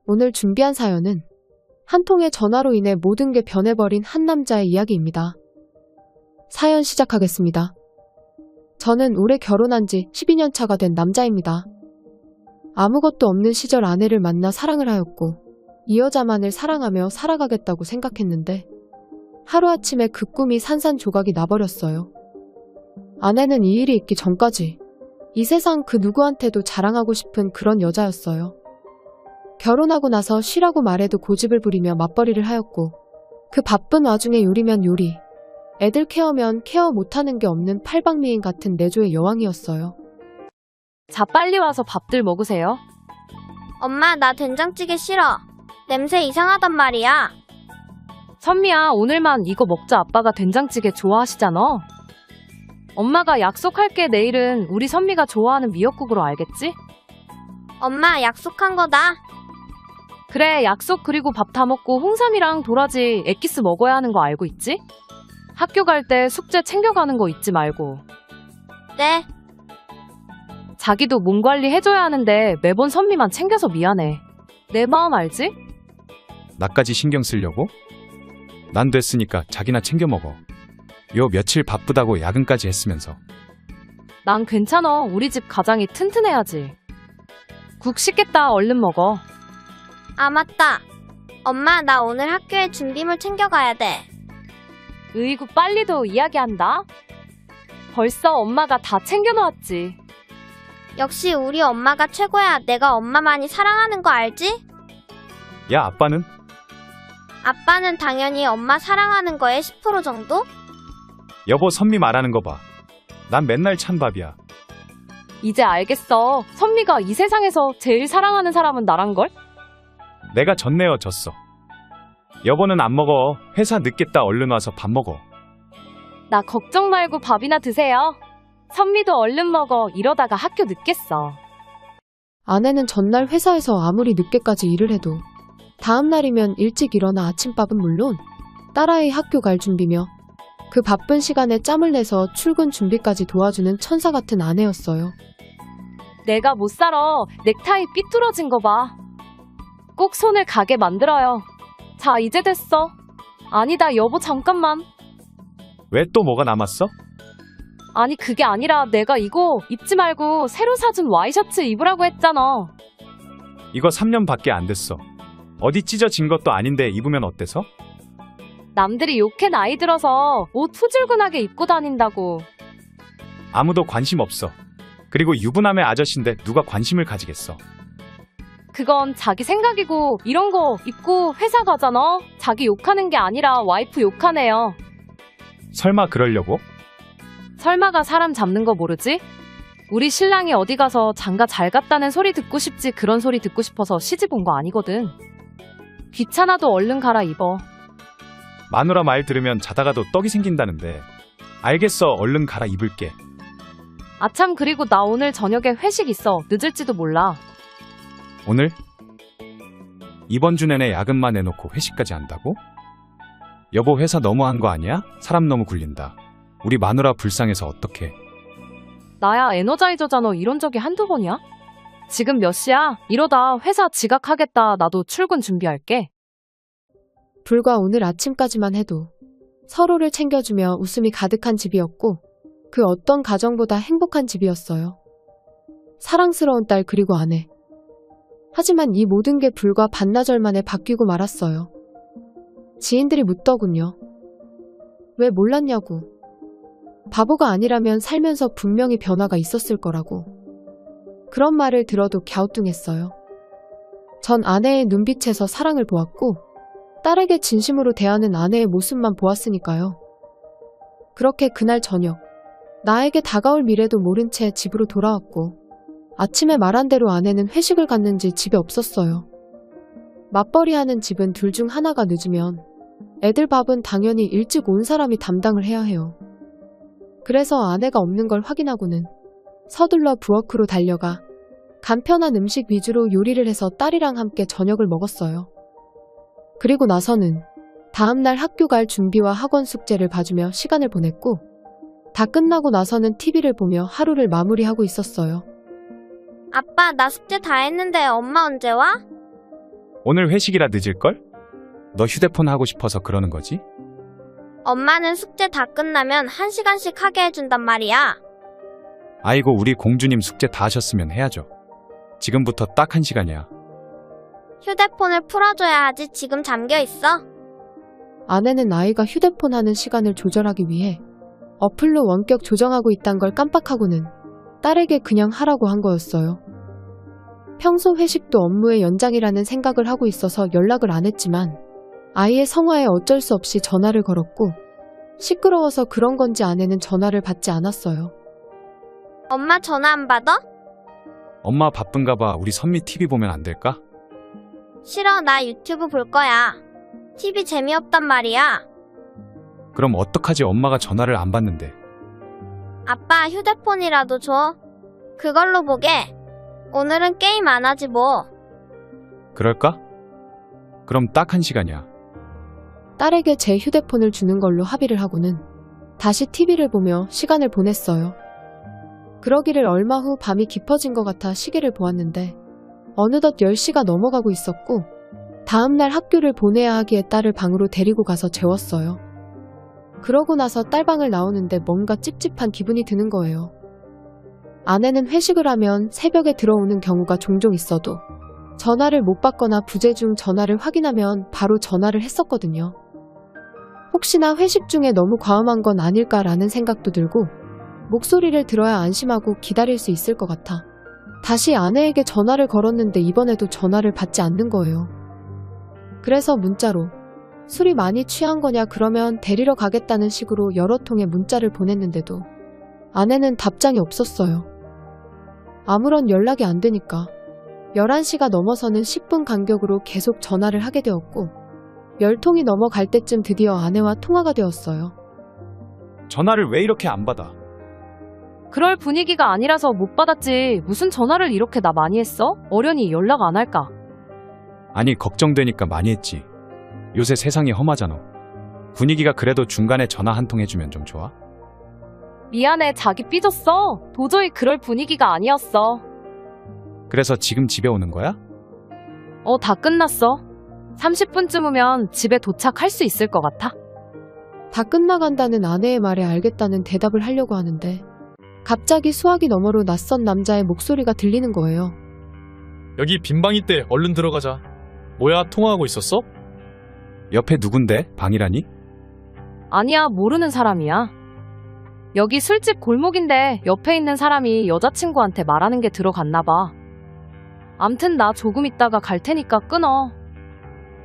오늘 준비한 사연은 한 통의 전화로 인해 모든 게 변해버린 한 남자의 이야기입니다. 사연 시작하겠습니다. 저는 올해 결혼한 지 12년 차가 된 남자입니다. 아무것도 없는 시절 아내를 만나 사랑을 하였고 이 여자만을 사랑하며 살아가겠다고 생각했는데 하루아침에 그 꿈이 산산조각이 나버렸어요. 아내는 이 일이 있기 전까지 이 세상 그 누구한테도 자랑하고 싶은 그런 여자였어요. 결혼하고 나서 쉬라고 말해도 고집을 부리며 맞벌이를 하였고 그 바쁜 와중에 요리면 요리, 애들 케어면 케어 못하는 게 없는 팔방미인 같은 내조의 여왕이었어요. 자, 빨리 와서 밥들 먹으세요. 엄마, 나 된장찌개 싫어. 냄새 이상하단 말이야. 선미야, 오늘만 이거 먹자. 아빠가 된장찌개 좋아하시잖아. 엄마가 약속할게. 내일은 우리 선미가 좋아하는 미역국으로, 알겠지? 엄마, 약속한 거다. 그래, 약속. 그리고 밥 다 먹고 홍삼이랑 도라지 액기스 먹어야 하는 거 알고 있지? 학교 갈 때 숙제 챙겨가는 거 잊지 말고. 네. 자기도 몸 관리 해줘야 하는데 매번 선미만 챙겨서 미안해. 내 마음 알지? 나까지 신경 쓰려고? 난 됐으니까 자기나 챙겨 먹어. 요 며칠 바쁘다고 야근까지 했으면서. 난 괜찮아. 우리 집 가장이 튼튼해야지. 국 식겠다. 얼른 먹어. 아, 맞다. 엄마, 나 오늘 학교에 준비물 챙겨가야 돼. 으이구, 빨리도 이야기한다. 벌써 엄마가 다 챙겨놓았지. 역시 우리 엄마가 최고야. 내가 엄마 많이 사랑하는 거 알지? 야, 아빠는? 아빠는 당연히 엄마 사랑하는 거에 10% 정도? 여보, 선미 말하는 거 봐. 난 맨날 찬밥이야. 이제 알겠어. 선미가 이 세상에서 제일 사랑하는 사람은 나란걸? 내가 졌네요, 졌어. 여보는 안 먹어. 회사 늦겠다. 얼른 와서 밥 먹어. 나 걱정 말고 밥이나 드세요. 선미도 얼른 먹어. 이러다가 학교 늦겠어. 아내는 전날 회사에서 아무리 늦게까지 일을 해도 다음 날이면 일찍 일어나 아침밥은 물론 딸아이 학교 갈 준비며 그 바쁜 시간에 짬을 내서 출근 준비까지 도와주는 천사 같은 아내였어요. 내가 못 살아. 넥타이 삐뚤어진 거 봐. 꼭 손을 가게 만들어요. 자, 이제 됐어. 아니다, 여보, 잠깐만. 왜 또 뭐가 남았어? 아니, 그게 아니라 내가 이거 입지 말고 새로 사준 와이셔츠 입으라고 했잖아. 이거 3년밖에 안 됐어. 어디 찢어진 것도 아닌데 입으면 어때서? 남들이 욕해 나이 들어서 옷 후줄근하게 입고 다닌다고. 아무도 관심 없어. 그리고 유부남의 아저씨인데 누가 관심을 가지겠어. 그건 자기 생각이고 이런 거 입고 회사 가잖아. 자기 욕하는 게 아니라 와이프 욕하네요. 설마 그러려고? 설마가 사람 잡는 거 모르지? 우리 신랑이 어디 가서 장가 잘 갔다는 소리 듣고 싶지 그런 소리 듣고 싶어서 시집 온 거 아니거든. 귀찮아도 얼른 갈아입어. 마누라 말 들으면 자다가도 떡이 생긴다는데. 알겠어, 얼른 갈아입을게. 아참, 그리고 나 오늘 저녁에 회식 있어. 늦을지도 몰라. 오늘? 이번 주 내내 야근만 해놓고 회식까지 한다고? 여보, 회사 너무한 거 아니야? 사람 너무 굴린다. 우리 마누라 불쌍해서 어떡해. 나야 에너자이저잖아. 이런 적이 한두 번이야? 지금 몇 시야? 이러다 회사 지각하겠다. 나도 출근 준비할게. 불과 오늘 아침까지만 해도 서로를 챙겨주며 웃음이 가득한 집이었고 그 어떤 가정보다 행복한 집이었어요. 사랑스러운 딸 그리고 아내. 하지만 이 모든 게 불과 반나절 만에 바뀌고 말았어요. 지인들이 묻더군요. 왜 몰랐냐고. 바보가 아니라면 살면서 분명히 변화가 있었을 거라고. 그런 말을 들어도 갸우뚱했어요. 전 아내의 눈빛에서 사랑을 보았고 딸에게 진심으로 대하는 아내의 모습만 보았으니까요. 그렇게 그날 저녁 나에게 다가올 미래도 모른 채 집으로 돌아왔고 아침에 말한 대로 아내는 회식을 갔는지 집에 없었어요. 맞벌이하는 집은 둘 중 하나가 늦으면 애들 밥은 당연히 일찍 온 사람이 담당을 해야 해요. 그래서 아내가 없는 걸 확인하고는 서둘러 부엌으로 달려가 간편한 음식 위주로 요리를 해서 딸이랑 함께 저녁을 먹었어요. 그리고 나서는 다음날 학교 갈 준비와 학원 숙제를 봐주며 시간을 보냈고 다 끝나고 나서는 TV를 보며 하루를 마무리하고 있었어요. 아빠, 나 숙제 다 했는데 엄마 언제 와? 오늘 회식이라 늦을걸? 너 휴대폰 하고 싶어서 그러는 거지? 엄마는 숙제 다 끝나면 1시간씩 하게 해준단 말이야. 아이고, 우리 공주님 숙제 다 하셨으면 해야죠. 지금부터 딱 1시간이야. 휴대폰을 풀어줘야 하지. 지금 잠겨 있어. 아내는 아이가 휴대폰 하는 시간을 조절하기 위해 어플로 원격 조정하고 있단 걸 깜빡하고는 딸에게 그냥 하라고 한 거였어요. 평소 회식도 업무의 연장이라는 생각을 하고 있어서 연락을 안 했지만 아이의 성화에 어쩔 수 없이 전화를 걸었고 시끄러워서 그런 건지 아내는 전화를 받지 않았어요. 엄마 전화 안 받아? 엄마 바쁜가 봐. 우리 선미 TV 보면 안 될까? 싫어. 나 유튜브 볼 거야. TV 재미없단 말이야. 그럼 어떡하지? 엄마가 전화를 안 받는데. 아빠 휴대폰이라도 줘. 그걸로 보게. 오늘은 게임 안 하지 뭐. 그럴까? 그럼 딱 1시간이야. 딸에게 제 휴대폰을 주는 걸로 합의를 하고는 다시 TV를 보며 시간을 보냈어요. 그러기를 얼마 후 밤이 깊어진 것 같아 시계를 보았는데 어느덧 10시가 넘어가고 있었고 다음날 학교를 보내야 하기에 딸을 방으로 데리고 가서 재웠어요. 그러고 나서 딸 방을 나오는데 뭔가 찝찝한 기분이 드는 거예요. 아내는 회식을 하면 새벽에 들어오는 경우가 종종 있어도 전화를 못 받거나 부재 중 전화를 확인하면 바로 전화를 했었거든요. 혹시나 회식 중에 너무 과음한 건 아닐까라는 생각도 들고 목소리를 들어야 안심하고 기다릴 수 있을 것 같아 다시 아내에게 전화를 걸었는데 이번에도 전화를 받지 않는 거예요. 그래서 문자로 술이 많이 취한 거냐 그러면 데리러 가겠다는 식으로 여러 통의 문자를 보냈는데도 아내는 답장이 없었어요. 아무런 연락이 안 되니까 11시가 넘어서는 10분 간격으로 계속 전화를 하게 되었고 10통이 넘어갈 때쯤 드디어 아내와 통화가 되었어요. 전화를 왜 이렇게 안 받아? 그럴 분위기가 아니라서 못 받았지. 무슨 전화를 이렇게 나 많이 했어? 어련히 연락 안 할까? 아니, 걱정되니까 많이 했지. 요새 세상이 험하잖아. 분위기가 그래도 중간에 전화 한 통 해주면 좀 좋아? 미안해. 자기 삐졌어. 도저히 그럴 분위기가 아니었어. 그래서 지금 집에 오는 거야? 다 끝났어. 30분쯤 후면 집에 도착할 수 있을 것 같아. 다 끝나간다는 아내의 말에 알겠다는 대답을 하려고 하는데 갑자기 수화기 너머로 낯선 남자의 목소리가 들리는 거예요. 여기 빈방 있대. 얼른 들어가자. 뭐야, 통화하고 있었어? 옆에 누군데? 방이라니? 아니야, 모르는 사람이야. 여기 술집 골목인데 옆에 있는 사람이 여자친구한테 말하는 게 들어갔나 봐. 암튼 나 조금 있다가 갈 테니까 끊어.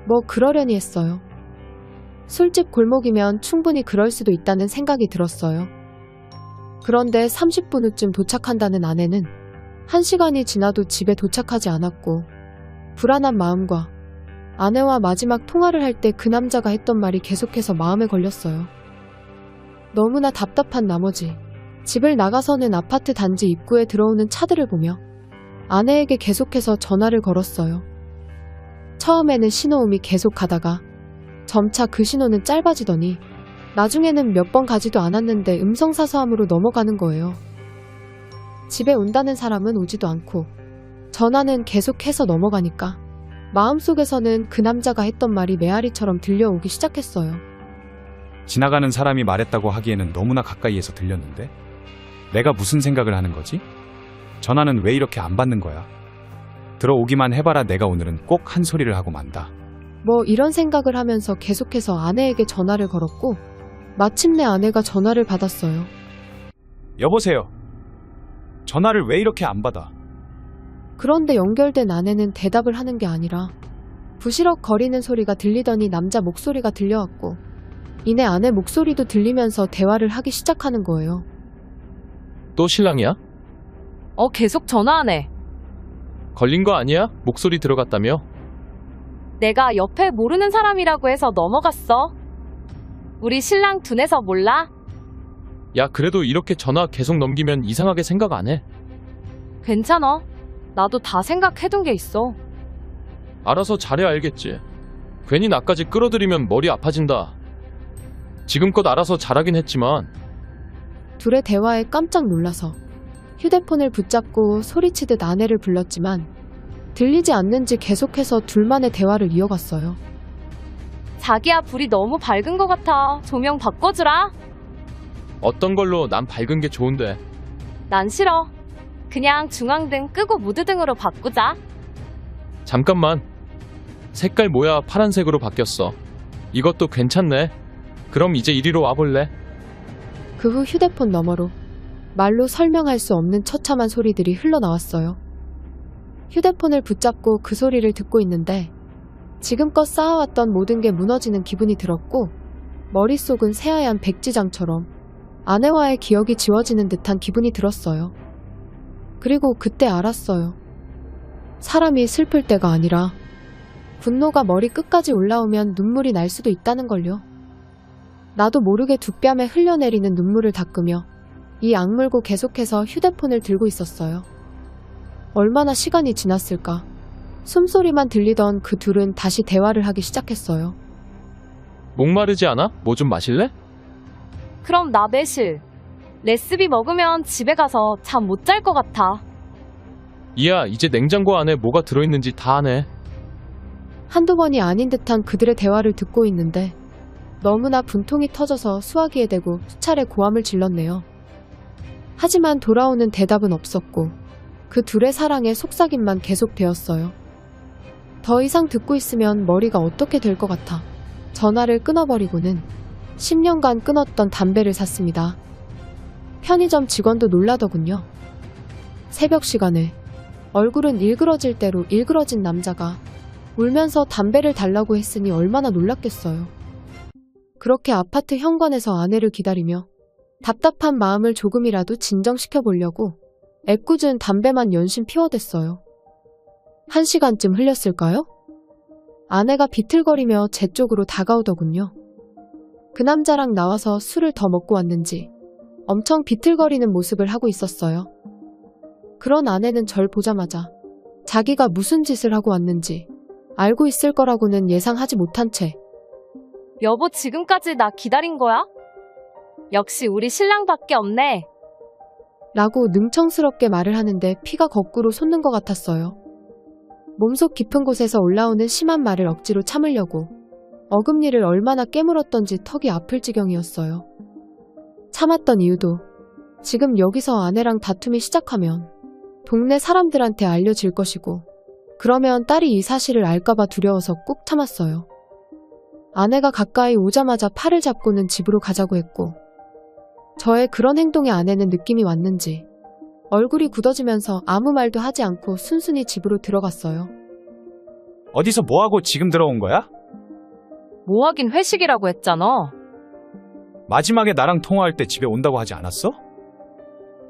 뭐 그러려니 했어요. 술집 골목이면 충분히 그럴 수도 있다는 생각이 들었어요. 그런데 30분 후쯤 도착한다는 아내는 1시간이 지나도 집에 도착하지 않았고 불안한 마음과 아내와 마지막 통화를 할 때 그 남자가 했던 말이 계속해서 마음에 걸렸어요. 너무나 답답한 나머지 집을 나가서는 아파트 단지 입구에 들어오는 차들을 보며 아내에게 계속해서 전화를 걸었어요. 처음에는 신호음이 계속 가다가 점차 그 신호는 짧아지더니 나중에는 몇 번 가지도 않았는데 음성사서함으로 넘어가는 거예요. 집에 온다는 사람은 오지도 않고 전화는 계속해서 넘어가니까 마음속에서는 그 남자가 했던 말이 메아리처럼 들려오기 시작했어요. 지나가는 사람이 말했다고 하기에는 너무나 가까이에서 들렸는데? 내가 무슨 생각을 하는 거지? 전화는 왜 이렇게 안 받는 거야? 들어오기만 해봐라. 내가 오늘은 꼭 한 소리를 하고 만다. 뭐 이런 생각을 하면서 계속해서 아내에게 전화를 걸었고 마침내 아내가 전화를 받았어요. 여보세요. 전화를 왜 이렇게 안 받아? 그런데 연결된 아내는 대답을 하는 게 아니라 부시럭 거리는 소리가 들리더니 남자 목소리가 들려왔고 이내 아내 목소리도 들리면서 대화를 하기 시작하는 거예요. 또 신랑이야? 계속 전화하네. 걸린 거 아니야? 목소리 들어갔다며? 내가 옆에 모르는 사람이라고 해서 넘어갔어. 우리 신랑 둔해서 몰라? 야, 그래도 이렇게 전화 계속 넘기면 이상하게 생각 안 해? 괜찮아. 나도 다 생각해둔 게 있어. 알아서 잘해 알겠지. 괜히 나까지 끌어들이면 머리 아파진다. 지금껏 알아서 잘하긴 했지만. 둘의 대화에 깜짝 놀라서 휴대폰을 붙잡고 소리치듯 아내를 불렀지만 들리지 않는지 계속해서 둘만의 대화를 이어갔어요. 자기야, 불이 너무 밝은 것 같아. 조명 바꿔주라. 어떤 걸로? 난 밝은 게 좋은데. 난 싫어. 그냥 중앙등 끄고 무드등으로 바꾸자. 잠깐만. 색깔 뭐야? 파란색으로 바뀌었어. 이것도 괜찮네. 그럼 이제 이리로 와볼래? 그 후 휴대폰 너머로 말로 설명할 수 없는 처참한 소리들이 흘러나왔어요. 휴대폰을 붙잡고 그 소리를 듣고 있는데 지금껏 쌓아왔던 모든 게 무너지는 기분이 들었고 머릿속은 새하얀 백지장처럼 아내와의 기억이 지워지는 듯한 기분이 들었어요. 그리고 그때 알았어요. 사람이 슬플 때가 아니라 분노가 머리 끝까지 올라오면 눈물이 날 수도 있다는 걸요. 나도 모르게 두 뺨에 흘려내리는 눈물을 닦으며 이 악물고 계속해서 휴대폰을 들고 있었어요. 얼마나 시간이 지났을까? 숨소리만 들리던 그 둘은 다시 대화를 하기 시작했어요. 목마르지 않아? 뭐 좀 마실래? 그럼 나 매실. 레시피 먹으면 집에 가서 잠 못 잘 것 같아. 이야, 이제 냉장고 안에 뭐가 들어있는지 다 아네. 한두 번이 아닌 듯한 그들의 대화를 듣고 있는데 너무나 분통이 터져서 수화기에 대고 수차례 고함을 질렀네요. 하지만 돌아오는 대답은 없었고 그 둘의 사랑의 속삭임만 계속되었어요. 더 이상 듣고 있으면 머리가 어떻게 될 것 같아 전화를 끊어버리고는 10년간 끊었던 담배를 샀습니다. 편의점 직원도 놀라더군요. 새벽 시간에 얼굴은 일그러질 대로 일그러진 남자가 울면서 담배를 달라고 했으니 얼마나 놀랐겠어요. 그렇게 아파트 현관에서 아내를 기다리며 답답한 마음을 조금이라도 진정시켜 보려고 애꿎은 담배만 연신 피워댔어요. 1시간쯤 흘렸을까요? 아내가 비틀거리며 제 쪽으로 다가오더군요. 그 남자랑 나와서 술을 더 먹고 왔는지 엄청 비틀거리는 모습을 하고 있었어요. 그런 아내는 절 보자마자 자기가 무슨 짓을 하고 왔는지 알고 있을 거라고는 예상하지 못한 채 여보, 지금까지 나 기다린 거야? 역시 우리 신랑밖에 없네. 라고 능청스럽게 말을 하는데 피가 거꾸로 솟는 것 같았어요. 몸속 깊은 곳에서 올라오는 심한 말을 억지로 참으려고 어금니를 얼마나 깨물었던지 턱이 아플 지경이었어요. 참았던 이유도 지금 여기서 아내랑 다툼이 시작하면 동네 사람들한테 알려질 것이고 그러면 딸이 이 사실을 알까봐 두려워서 꾹 참았어요. 아내가 가까이 오자마자 팔을 잡고는 집으로 가자고 했고 저의 그런 행동에 아내는 느낌이 왔는지 얼굴이 굳어지면서 아무 말도 하지 않고 순순히 집으로 들어갔어요. 어디서 뭐하고 지금 들어온 거야? 뭐 하긴 회식이라고 했잖아. 마지막에 나랑 통화할 때 집에 온다고 하지 않았어?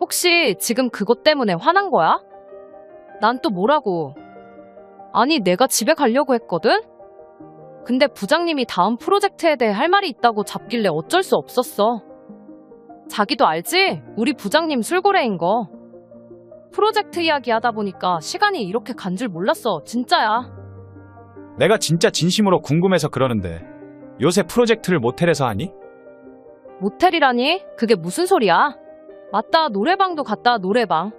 혹시 지금 그것 때문에 화난 거야? 난 또 뭐라고. 아니, 내가 집에 가려고 했거든? 근데 부장님이 다음 프로젝트에 대해 할 말이 있다고 잡길래 어쩔 수 없었어. 자기도 알지? 우리 부장님 술고래인 거. 프로젝트 이야기 하다 보니까 시간이 이렇게 간 줄 몰랐어. 진짜야. 내가 진짜 진심으로 궁금해서 그러는데 요새 프로젝트를 모텔에서 하니? 모텔이라니? 그게 무슨 소리야? 맞다, 노래방도 갔다. 노래방.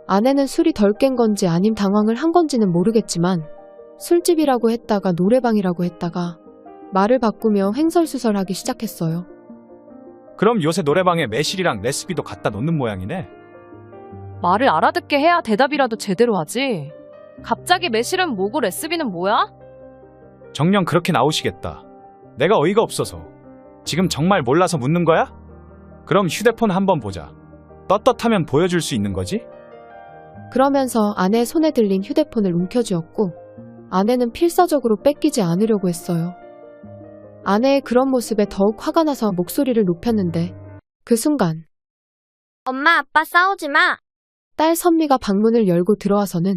아내는 술이 덜 깬 건지 아님 당황을 한 건지는 모르겠지만 술집이라고 했다가 노래방이라고 했다가 말을 바꾸며 횡설수설하기 시작했어요. 그럼 요새 노래방에 매실이랑 레시피도 갖다 놓는 모양이네. 말을 알아듣게 해야 대답이라도 제대로 하지. 갑자기 매실은 뭐고 레시피는 뭐야? 정녕 그렇게 나오시겠다. 내가 어이가 없어서. 지금 정말 몰라서 묻는 거야? 그럼 휴대폰 한번 보자. 떳떳하면 보여줄 수 있는 거지? 그러면서 아내의 손에 들린 휴대폰을 움켜쥐었고 아내는 필사적으로 뺏기지 않으려고 했어요. 아내의 그런 모습에 더욱 화가 나서 목소리를 높였는데 그 순간 엄마, 아빠 싸우지 마. 딸 선미가 방문을 열고 들어와서는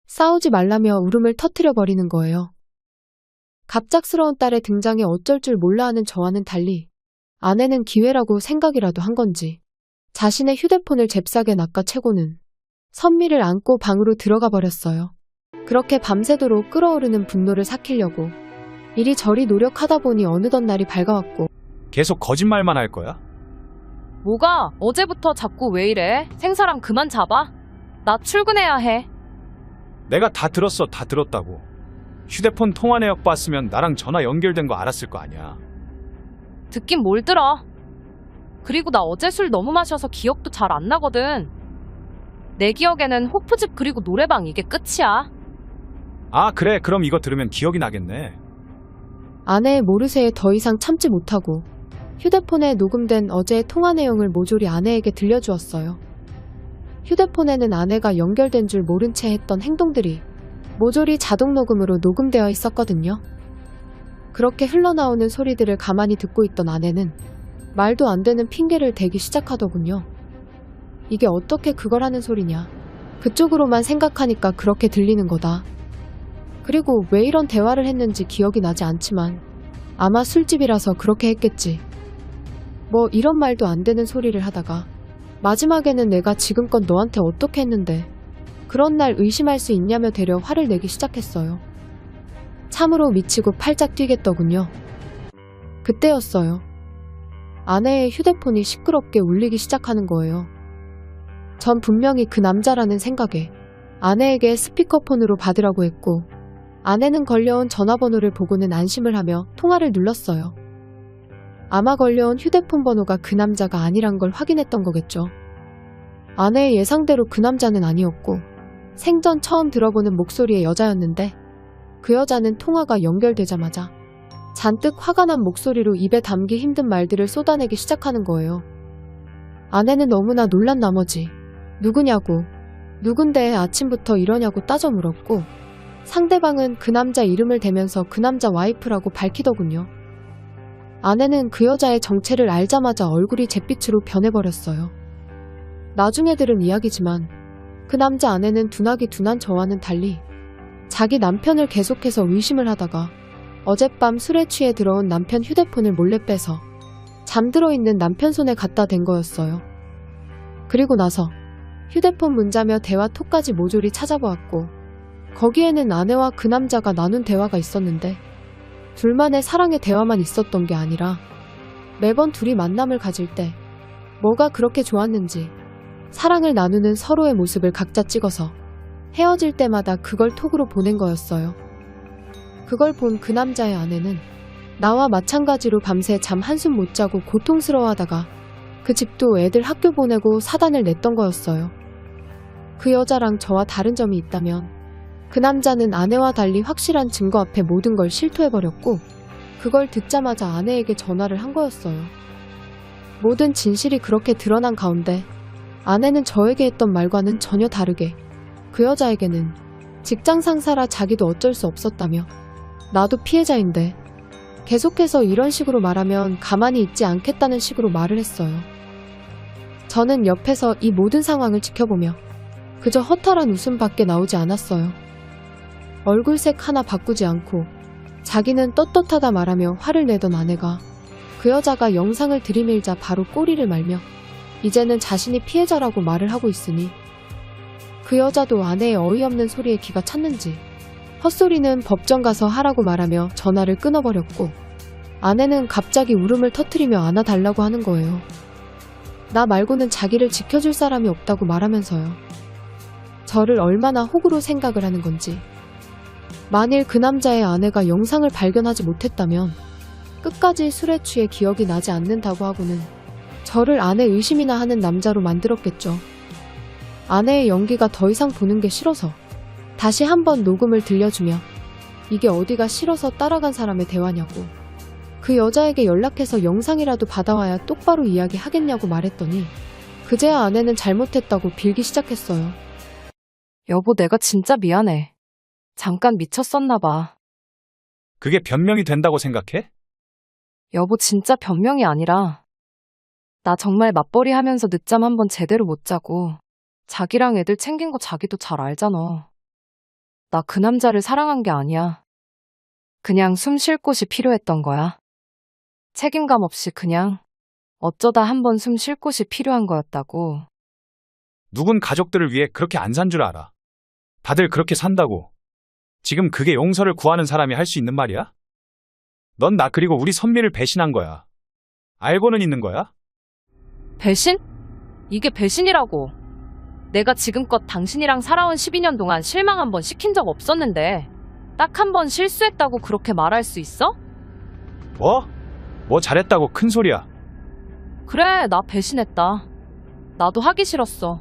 싸우지 말라며 울음을 터뜨려 버리는 거예요. 갑작스러운 딸의 등장에 어쩔 줄 몰라 하는 저와는 달리 아내는 기회라고 생각이라도 한 건지 자신의 휴대폰을 잽싸게 낚아채고는 선미를 안고 방으로 들어가 버렸어요. 그렇게 밤새도록 끓어오르는 분노를 삭히려고 이리저리 노력하다 보니 어느덧 날이 밝아왔고 계속 거짓말만 할 거야? 뭐가? 어제부터 자꾸 왜 이래? 생사람 그만 잡아. 나 출근해야 해. 내가 다 들었어, 다 들었다고. 휴대폰 통화 내역 봤으면 나랑 전화 연결된 거 알았을 거 아니야. 듣긴 뭘 들어. 그리고 나 어제 술 너무 마셔서 기억도 잘 안 나거든. 내 기억에는 호프집 그리고 노래방 이게 끝이야. 아, 그래. 그럼 이거 들으면 기억이 나겠네. 아내의 모르쇠에 더 이상 참지 못하고 휴대폰에 녹음된 어제의 통화 내용을 모조리 아내에게 들려주었어요. 휴대폰에는 아내가 연결된 줄 모른 채 했던 행동들이 모조리 자동 녹음으로 녹음되어 있었거든요. 그렇게 흘러나오는 소리들을 가만히 듣고 있던 아내는 말도 안 되는 핑계를 대기 시작하더군요. 이게 어떻게 그걸 하는 소리냐. 그쪽으로만 생각하니까 그렇게 들리는 거다. 그리고 왜 이런 대화를 했는지 기억이 나지 않지만 아마 술집이라서 그렇게 했겠지. 뭐 이런 말도 안 되는 소리를 하다가 마지막에는 내가 지금껏 너한테 어떻게 했는데 그런 날 의심할 수 있냐며 되려 화를 내기 시작했어요. 참으로 미치고 팔짝 뛰겠더군요. 그때였어요. 아내의 휴대폰이 시끄럽게 울리기 시작하는 거예요. 전 분명히 그 남자라는 생각에 아내에게 스피커폰으로 받으라고 했고 아내는 걸려온 전화번호를 보고는 안심을 하며 통화를 눌렀어요. 아마 걸려온 휴대폰 번호가 그 남자가 아니란 걸 확인했던 거겠죠. 아내의 예상대로 그 남자는 아니었고 생전 처음 들어보는 목소리의 여자였는데 그 여자는 통화가 연결되자마자 잔뜩 화가 난 목소리로 입에 담기 힘든 말들을 쏟아내기 시작하는 거예요. 아내는 너무나 놀란 나머지 누구냐고, 누군데 아침부터 이러냐고 따져 물었고 상대방은 그 남자 이름을 대면서 그 남자 와이프라고 밝히더군요. 아내는 그 여자의 정체를 알자마자 얼굴이 잿빛으로 변해버렸어요. 나중에 들은 이야기지만 그 남자 아내는 둔하기 둔한 저와는 달리 자기 남편을 계속해서 의심을 하다가 어젯밤 술에 취해 들어온 남편 휴대폰을 몰래 빼서 잠들어 있는 남편 손에 갖다 댄 거였어요. 그리고 나서 휴대폰 문자며 대화 톡까지 모조리 찾아보았고 거기에는 아내와 그 남자가 나눈 대화가 있었는데 둘만의 사랑의 대화만 있었던 게 아니라 매번 둘이 만남을 가질 때 뭐가 그렇게 좋았는지 사랑을 나누는 서로의 모습을 각자 찍어서 헤어질 때마다 그걸 톡으로 보낸 거였어요. 그걸 본 그 남자의 아내는 나와 마찬가지로 밤새 잠 한숨 못 자고 고통스러워하다가 그 집도 애들 학교 보내고 사단을 냈던 거였어요. 그 여자랑 저와 다른 점이 있다면 그 남자는 아내와 달리 확실한 증거 앞에 모든 걸 실토해버렸고 그걸 듣자마자 아내에게 전화를 한 거였어요. 모든 진실이 그렇게 드러난 가운데 아내는 저에게 했던 말과는 전혀 다르게 그 여자에게는 직장 상사라 자기도 어쩔 수 없었다며 나도 피해자인데 계속해서 이런 식으로 말하면 가만히 있지 않겠다는 식으로 말을 했어요. 저는 옆에서 이 모든 상황을 지켜보며 그저 허탈한 웃음밖에 나오지 않았어요. 얼굴색 하나 바꾸지 않고 자기는 떳떳하다 말하며 화를 내던 아내가 그 여자가 영상을 들이밀자 바로 꼬리를 말며 이제는 자신이 피해자라고 말을 하고 있으니 그 여자도 아내의 어이없는 소리에 기가 찼는지 헛소리는 법정 가서 하라고 말하며 전화를 끊어버렸고 아내는 갑자기 울음을 터뜨리며 안아달라고 하는 거예요. 나 말고는 자기를 지켜줄 사람이 없다고 말하면서요. 저를 얼마나 호구로 생각을 하는 건지. 만일 그 남자의 아내가 영상을 발견하지 못했다면 끝까지 술에 취해 기억이 나지 않는다고 하고는 저를 아내 의심이나 하는 남자로 만들었겠죠. 아내의 연기가 더 이상 보는 게 싫어서 다시 한번 녹음을 들려주며 이게 어디가 싫어서 따라간 사람의 대화냐고 그 여자에게 연락해서 영상이라도 받아와야 똑바로 이야기하겠냐고 말했더니 그제야 아내는 잘못했다고 빌기 시작했어요. 여보, 내가 진짜 미안해. 잠깐 미쳤었나 봐. 그게 변명이 된다고 생각해? 여보, 진짜 변명이 아니라 나 정말 맞벌이 하면서 늦잠 한번 제대로 못 자고 자기랑 애들 챙긴 거 자기도 잘 알잖아. 나 그 남자를 사랑한 게 아니야. 그냥 숨 쉴 곳이 필요했던 거야. 책임감 없이 그냥 어쩌다 한번 숨 쉴 곳이 필요한 거였다고. 누군 가족들을 위해 그렇게 안 산 줄 알아. 다들 그렇게 산다고. 지금 그게 용서를 구하는 사람이 할 수 있는 말이야? 넌 나 그리고 우리 선미를 배신한 거야. 알고는 있는 거야? 배신? 이게 배신이라고. 내가 지금껏 당신이랑 살아온 12년 동안 실망 한 번 시킨 적 없었는데 딱 한 번 실수했다고 그렇게 말할 수 있어? 뭐? 뭐 잘했다고 큰 소리야. 그래, 나 배신했다. 나도 하기 싫었어.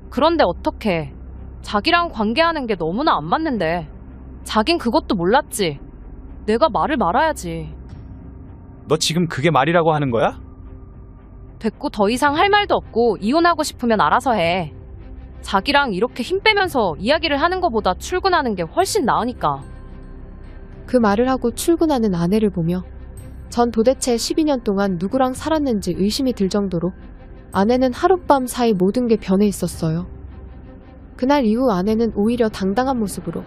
그런데 어떡해. 자기랑 관계하는 게 너무나 안 맞는데. 자긴 그것도 몰랐지. 내가 말을 말아야지. 너 지금 그게 말이라고 하는 거야? 됐고 더 이상 할 말도 없고 이혼하고 싶으면 알아서 해. 자기랑 이렇게 힘 빼면서 이야기를 하는 것보다 출근하는 게 훨씬 나으니까. 그 말을 하고 출근하는 아내를 보며 전 도대체 12년 동안 누구랑 살았는지 의심이 들 정도로 아내는 하룻밤 사이 모든 게 변해 있었어요. 그날 이후 아내는 오히려 당당한 모습으로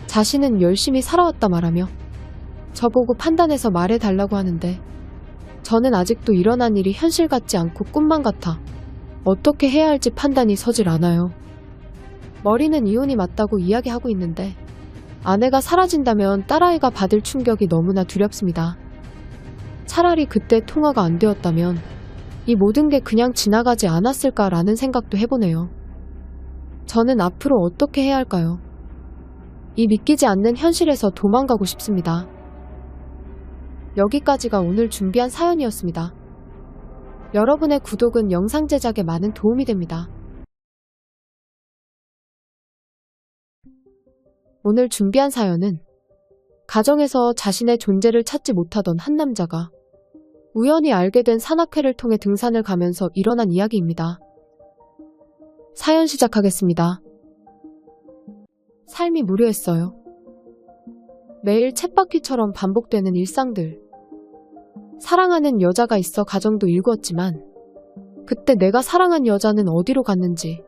자신은 열심히 살아왔다 말하며 저보고 판단해서 말해달라고 하는데 저는 아직도 일어난 일이 현실 같지 않고 꿈만 같아 어떻게 해야 할지 판단이 서질 않아요. 머리는 이혼이 맞다고 이야기하고 있는데 아내가 사라진다면 딸아이가 받을 충격이 너무나 두렵습니다. 차라리 그때 통화가 안 되었다면 이 모든 게 그냥 지나가지 않았을까라는 생각도 해보네요. 저는 앞으로 어떻게 해야 할까요? 이 믿기지 않는 현실에서 도망가고 싶습니다. 여기까지가 오늘 준비한 사연이었습니다. 여러분의 구독은 영상 제작에 많은 도움이 됩니다. 오늘 준비한 사연은 가정에서 자신의 존재를 찾지 못하던 한 남자가 우연히 알게 된 산악회를 통해 등산을 가면서 일어난 이야기입니다. 사연 시작하겠습니다. 삶이 무료했어요. 매일 쳇바퀴처럼 반복되는 일상들. 사랑하는 여자가 있어 가정도 일구었지만 그때 내가 사랑한 여자는 어디로 갔는지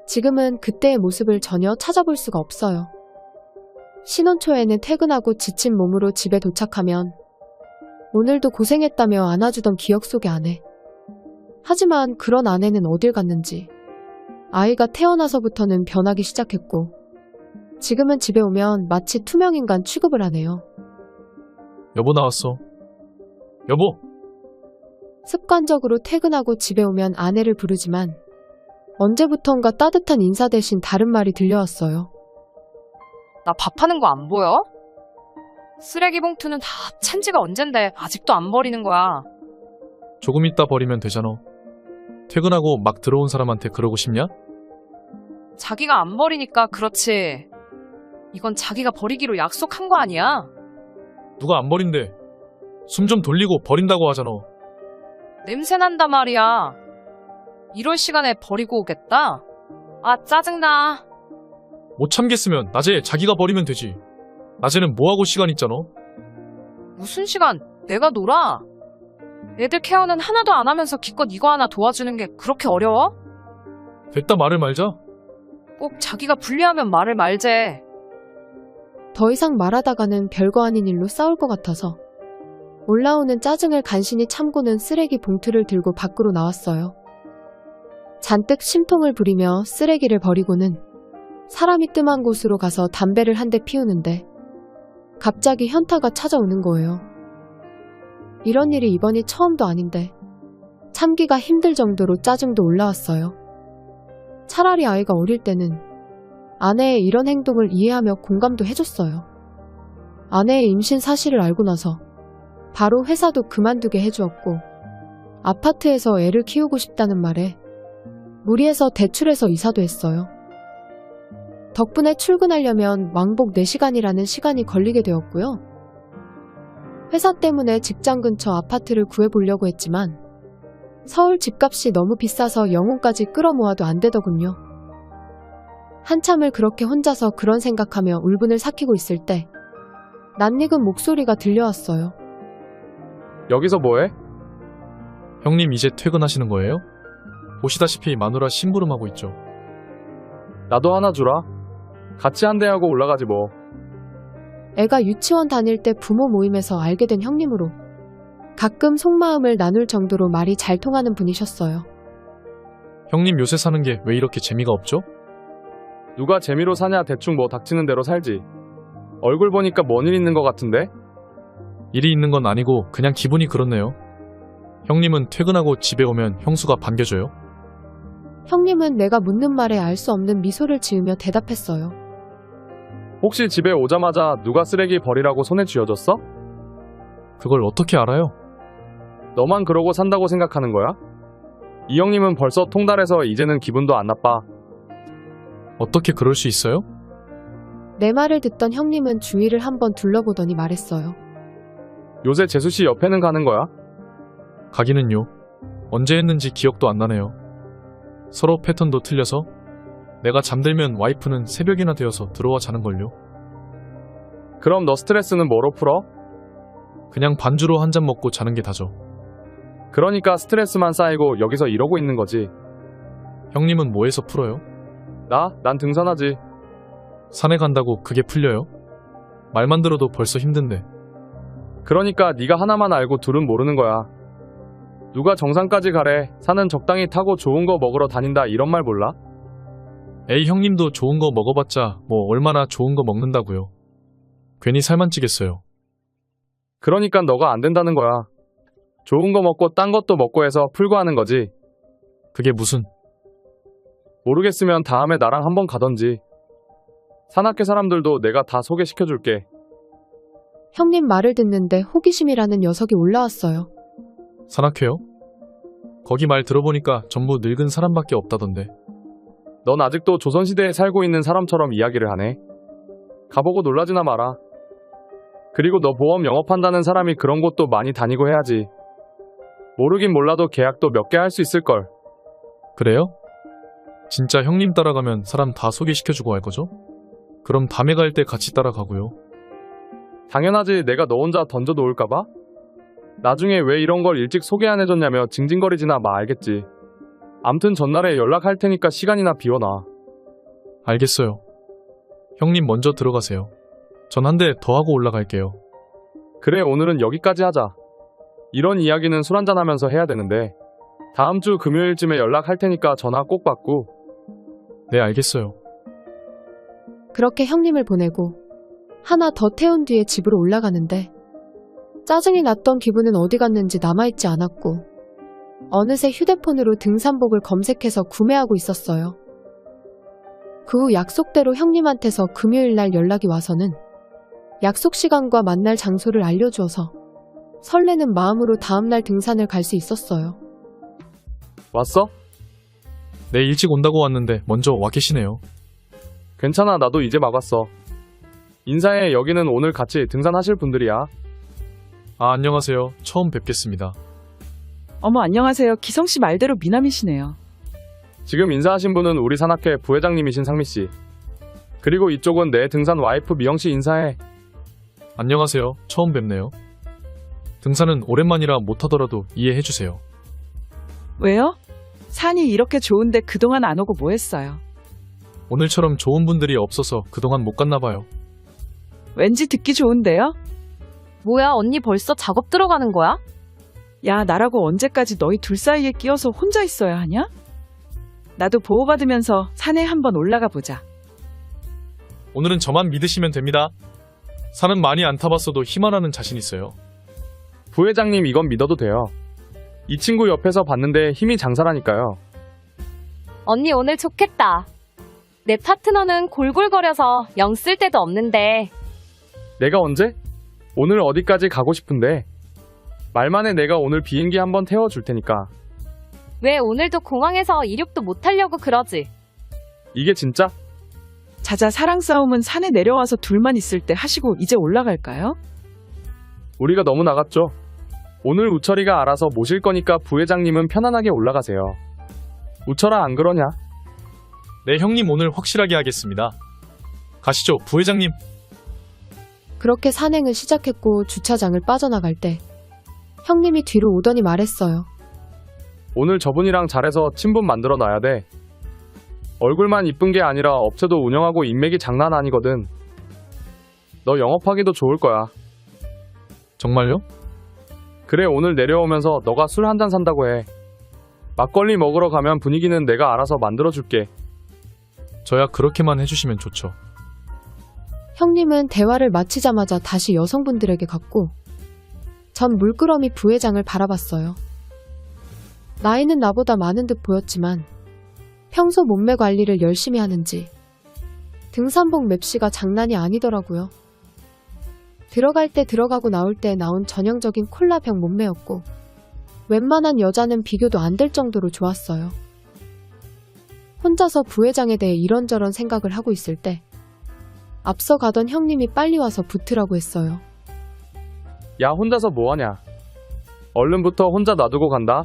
지금은 그때의 모습을 전혀 찾아볼 수가 없어요. 신혼 초에는 퇴근하고 지친 몸으로 집에 도착하면 오늘도 고생했다며 안아주던 기억 속의 아내. 하지만 그런 아내는 어딜 갔는지 아이가 태어나서부터는 변하기 시작했고 지금은 집에 오면 마치 투명인간 취급을 하네요. 여보 나왔어. 여보. 습관적으로 퇴근하고 집에 오면 아내를 부르지만 언제부턴가 따뜻한 인사 대신 다른 말이 들려왔어요. 나 밥하는 거 안 보여? 쓰레기 봉투는 다 찬 지가 언젠데 아직도 안 버리는 거야. 조금 있다 버리면 되잖아. 퇴근하고 막 들어온 사람한테 그러고 싶냐? 자기가 안 버리니까 그렇지. 이건 자기가 버리기로 약속한 거 아니야? 누가 안 버린대. 숨 좀 돌리고 버린다고 하잖아. 냄새 난다 말이야. 이럴 시간에 버리고 오겠다? 아, 짜증나. 못 참겠으면 낮에 자기가 버리면 되지. 낮에는 뭐하고 시간 있잖아. 무슨 시간? 내가 놀아. 애들 케어는 하나도 안 하면서 기껏 이거 하나 도와주는 게 그렇게 어려워? 됐다 말을 말자. 꼭 자기가 불리하면 말을 말제. 더 이상 말하다가는 별거 아닌 일로 싸울 것 같아서 올라오는 짜증을 간신히 참고는 쓰레기 봉투를 들고 밖으로 나왔어요. 잔뜩 심통을 부리며 쓰레기를 버리고는 사람이 뜸한 곳으로 가서 담배를 한 대 피우는데 갑자기 현타가 찾아오는 거예요. 이런 일이 이번이 처음도 아닌데 참기가 힘들 정도로 짜증도 올라왔어요. 차라리 아이가 어릴 때는 아내의 이런 행동을 이해하며 공감도 해줬어요. 아내의 임신 사실을 알고 나서 바로 회사도 그만두게 해주었고 아파트에서 애를 키우고 싶다는 말에 무리해서 대출해서 이사도 했어요. 덕분에 출근하려면 왕복 4시간이라는 시간이 걸리게 되었고요. 회사 때문에 직장 근처 아파트를 구해보려고 했지만 서울 집값이 너무 비싸서 영혼까지 끌어모아도 안 되더군요. 한참을 그렇게 혼자서 그런 생각하며 울분을 삭히고 있을 때 낯익은 목소리가 들려왔어요. 여기서 뭐해? 형님 이제 퇴근하시는 거예요? 보시다시피 마누라 심부름하고 있죠. 나도 하나 주라. 같이 한 대하고 올라가지 뭐. 애가 유치원 다닐 때 부모 모임에서 알게 된 형님으로 가끔 속마음을 나눌 정도로 말이 잘 통하는 분이셨어요. 형님 요새 사는 게 왜 이렇게 재미가 없죠? 누가 재미로 사냐. 대충 뭐 닥치는 대로 살지. 얼굴 보니까 뭔 일 있는 것 같은데? 일이 있는 건 아니고 그냥 기분이 그렇네요. 형님은 퇴근하고 집에 오면 형수가 반겨줘요? 형님은 내가 묻는 말에 알 수 없는 미소를 지으며 대답했어요. 혹시 집에 오자마자 누가 쓰레기 버리라고 손에 쥐어줬어? 그걸 어떻게 알아요? 너만 그러고 산다고 생각하는 거야? 이 형님은 벌써 통달해서 이제는 기분도 안 나빠. 어떻게 그럴 수 있어요? 내 말을 듣던 형님은 주위를 한번 둘러보더니 말했어요. 요새 재수씨 옆에는 가는 거야? 가기는요. 언제 했는지 기억도 안 나네요. 서로 패턴도 틀려서 내가 잠들면 와이프는 새벽이나 되어서 들어와 자는걸요. 그럼 너 스트레스는 뭐로 풀어? 그냥 반주로 한 잔 먹고 자는 게 다죠. 그러니까 스트레스만 쌓이고 여기서 이러고 있는 거지. 형님은 뭐해서 풀어요? 난 등산하지. 산에 간다고 그게 풀려요? 말만 들어도 벌써 힘든데. 그러니까 네가 하나만 알고 둘은 모르는 거야. 누가 정상까지 가래, 산은 적당히 타고 좋은 거 먹으러 다닌다 이런 말 몰라? 에이 형님도 좋은 거 먹어봤자 뭐 얼마나 좋은 거 먹는다고요. 괜히 살만 찌겠어요. 그러니까 너가 안 된다는 거야. 좋은 거 먹고 딴 것도 먹고 해서 풀고 하는 거지. 그게 무슨... 모르겠으면 다음에 나랑 한번 가던지. 산악회 사람들도 내가 다 소개시켜줄게. 형님 말을 듣는데 호기심이라는 녀석이 올라왔어요. 산악회요? 거기 말 들어보니까 전부 늙은 사람밖에 없다던데. 넌 아직도 조선시대에 살고 있는 사람처럼 이야기를 하네. 가보고 놀라지나 마라. 그리고 너 보험 영업한다는 사람이 그런 곳도 많이 다니고 해야지. 모르긴 몰라도 계약도 몇 개 할 수 있을걸. 그래요? 진짜 형님 따라가면 사람 다 소개시켜주고 할 거죠? 그럼 밤에 갈 때 같이 따라가고요. 당연하지. 내가 너 혼자 던져 놓을까봐? 나중에 왜 이런 걸 일찍 소개 안 해줬냐며 징징거리지나 마. 알겠지? 암튼 전날에 연락할 테니까 시간이나 비워놔. 알겠어요. 형님 먼저 들어가세요. 전 한 대 더 하고 올라갈게요. 그래, 오늘은 여기까지 하자. 이런 이야기는 술 한잔하면서 해야 되는데 다음 주 금요일쯤에 연락할 테니까 전화 꼭 받고. 네, 알겠어요. 그렇게 형님을 보내고 하나 더 태운 뒤에 집으로 올라가는데 짜증이 났던 기분은 어디 갔는지 남아있지 않았고 어느새 휴대폰으로 등산복을 검색해서 구매하고 있었어요. 그 후 약속대로 형님한테서 금요일날 연락이 와서는 약속 시간과 만날 장소를 알려주어서 설레는 마음으로 다음날 등산을 갈 수 있었어요. 왔어? 네, 일찍 온다고 왔는데 먼저 와 계시네요. 괜찮아, 나도 이제 막 왔어. 인사해. 여기는 오늘 같이 등산하실 분들이야. 아, 안녕하세요. 처음 뵙겠습니다. 어머, 안녕하세요. 기성씨 말대로 미남이시네요. 지금 인사하신 분은 우리 산악회 부회장님이신 상미씨. 그리고 이쪽은 내 등산 와이프 미영씨. 인사해. 안녕하세요. 처음 뵙네요. 등산은 오랜만이라 못하더라도 이해해주세요. 왜요? 산이 이렇게 좋은데 그동안 안 오고 뭐 했어요? 오늘처럼 좋은 분들이 없어서 그동안 못 갔나 봐요. 왠지 듣기 좋은데요? 뭐야, 언니 벌써 작업 들어가는 거야? 야, 나라고 언제까지 너희 둘 사이에 끼어서 혼자 있어야 하냐? 나도 보호받으면서 산에 한번 올라가 보자. 오늘은 저만 믿으시면 됩니다. 산은 많이 안 타봤어도 힘하나는 자신 있어요. 부회장님, 이건 믿어도 돼요. 이 친구 옆에서 봤는데 힘이 장사라니까요. 언니 오늘 좋겠다. 내 파트너는 골골거려서 영 쓸 데도 없는데. 내가 언제? 오늘 어디까지 가고 싶은데. 말만 해. 내가 오늘 비행기 한번 태워줄 테니까. 왜 오늘도 공항에서 이륙도 못하려고 그러지? 이게 진짜? 자자, 사랑 싸움은 산에 내려와서 둘만 있을 때 하시고 이제 올라갈까요? 우리가 너무 나갔죠. 오늘 우철이가 알아서 모실 거니까 부회장님은 편안하게 올라가세요. 우철아, 안 그러냐? 네, 형님 오늘 확실하게 하겠습니다. 가시죠, 부회장님. 그렇게 산행을 시작했고 주차장을 빠져나갈 때 형님이 뒤로 오더니 말했어요. 오늘 저분이랑 잘해서 친분 만들어 놔야 돼. 얼굴만 이쁜 게 아니라 업체도 운영하고 인맥이 장난 아니거든. 너 영업하기도 좋을 거야. 정말요? 그래, 오늘 내려오면서 너가 술 한 잔 산다고 해. 막걸리 먹으러 가면 분위기는 내가 알아서 만들어줄게. 저야 그렇게만 해주시면 좋죠. 형님은 대화를 마치자마자 다시 여성분들에게 갔고 전 물끄러미 부회장을 바라봤어요. 나이는 나보다 많은 듯 보였지만 평소 몸매 관리를 열심히 하는지 등산복 맵시가 장난이 아니더라고요. 들어갈 때 들어가고 나올 때 나온 전형적인 콜라병 몸매였고 웬만한 여자는 비교도 안 될 정도로 좋았어요. 혼자서 부회장에 대해 이런저런 생각을 하고 있을 때 앞서 가던 형님이 빨리 와서 붙으라고 했어요. 야, 혼자서 뭐하냐? 얼른부터 혼자 놔두고 간다.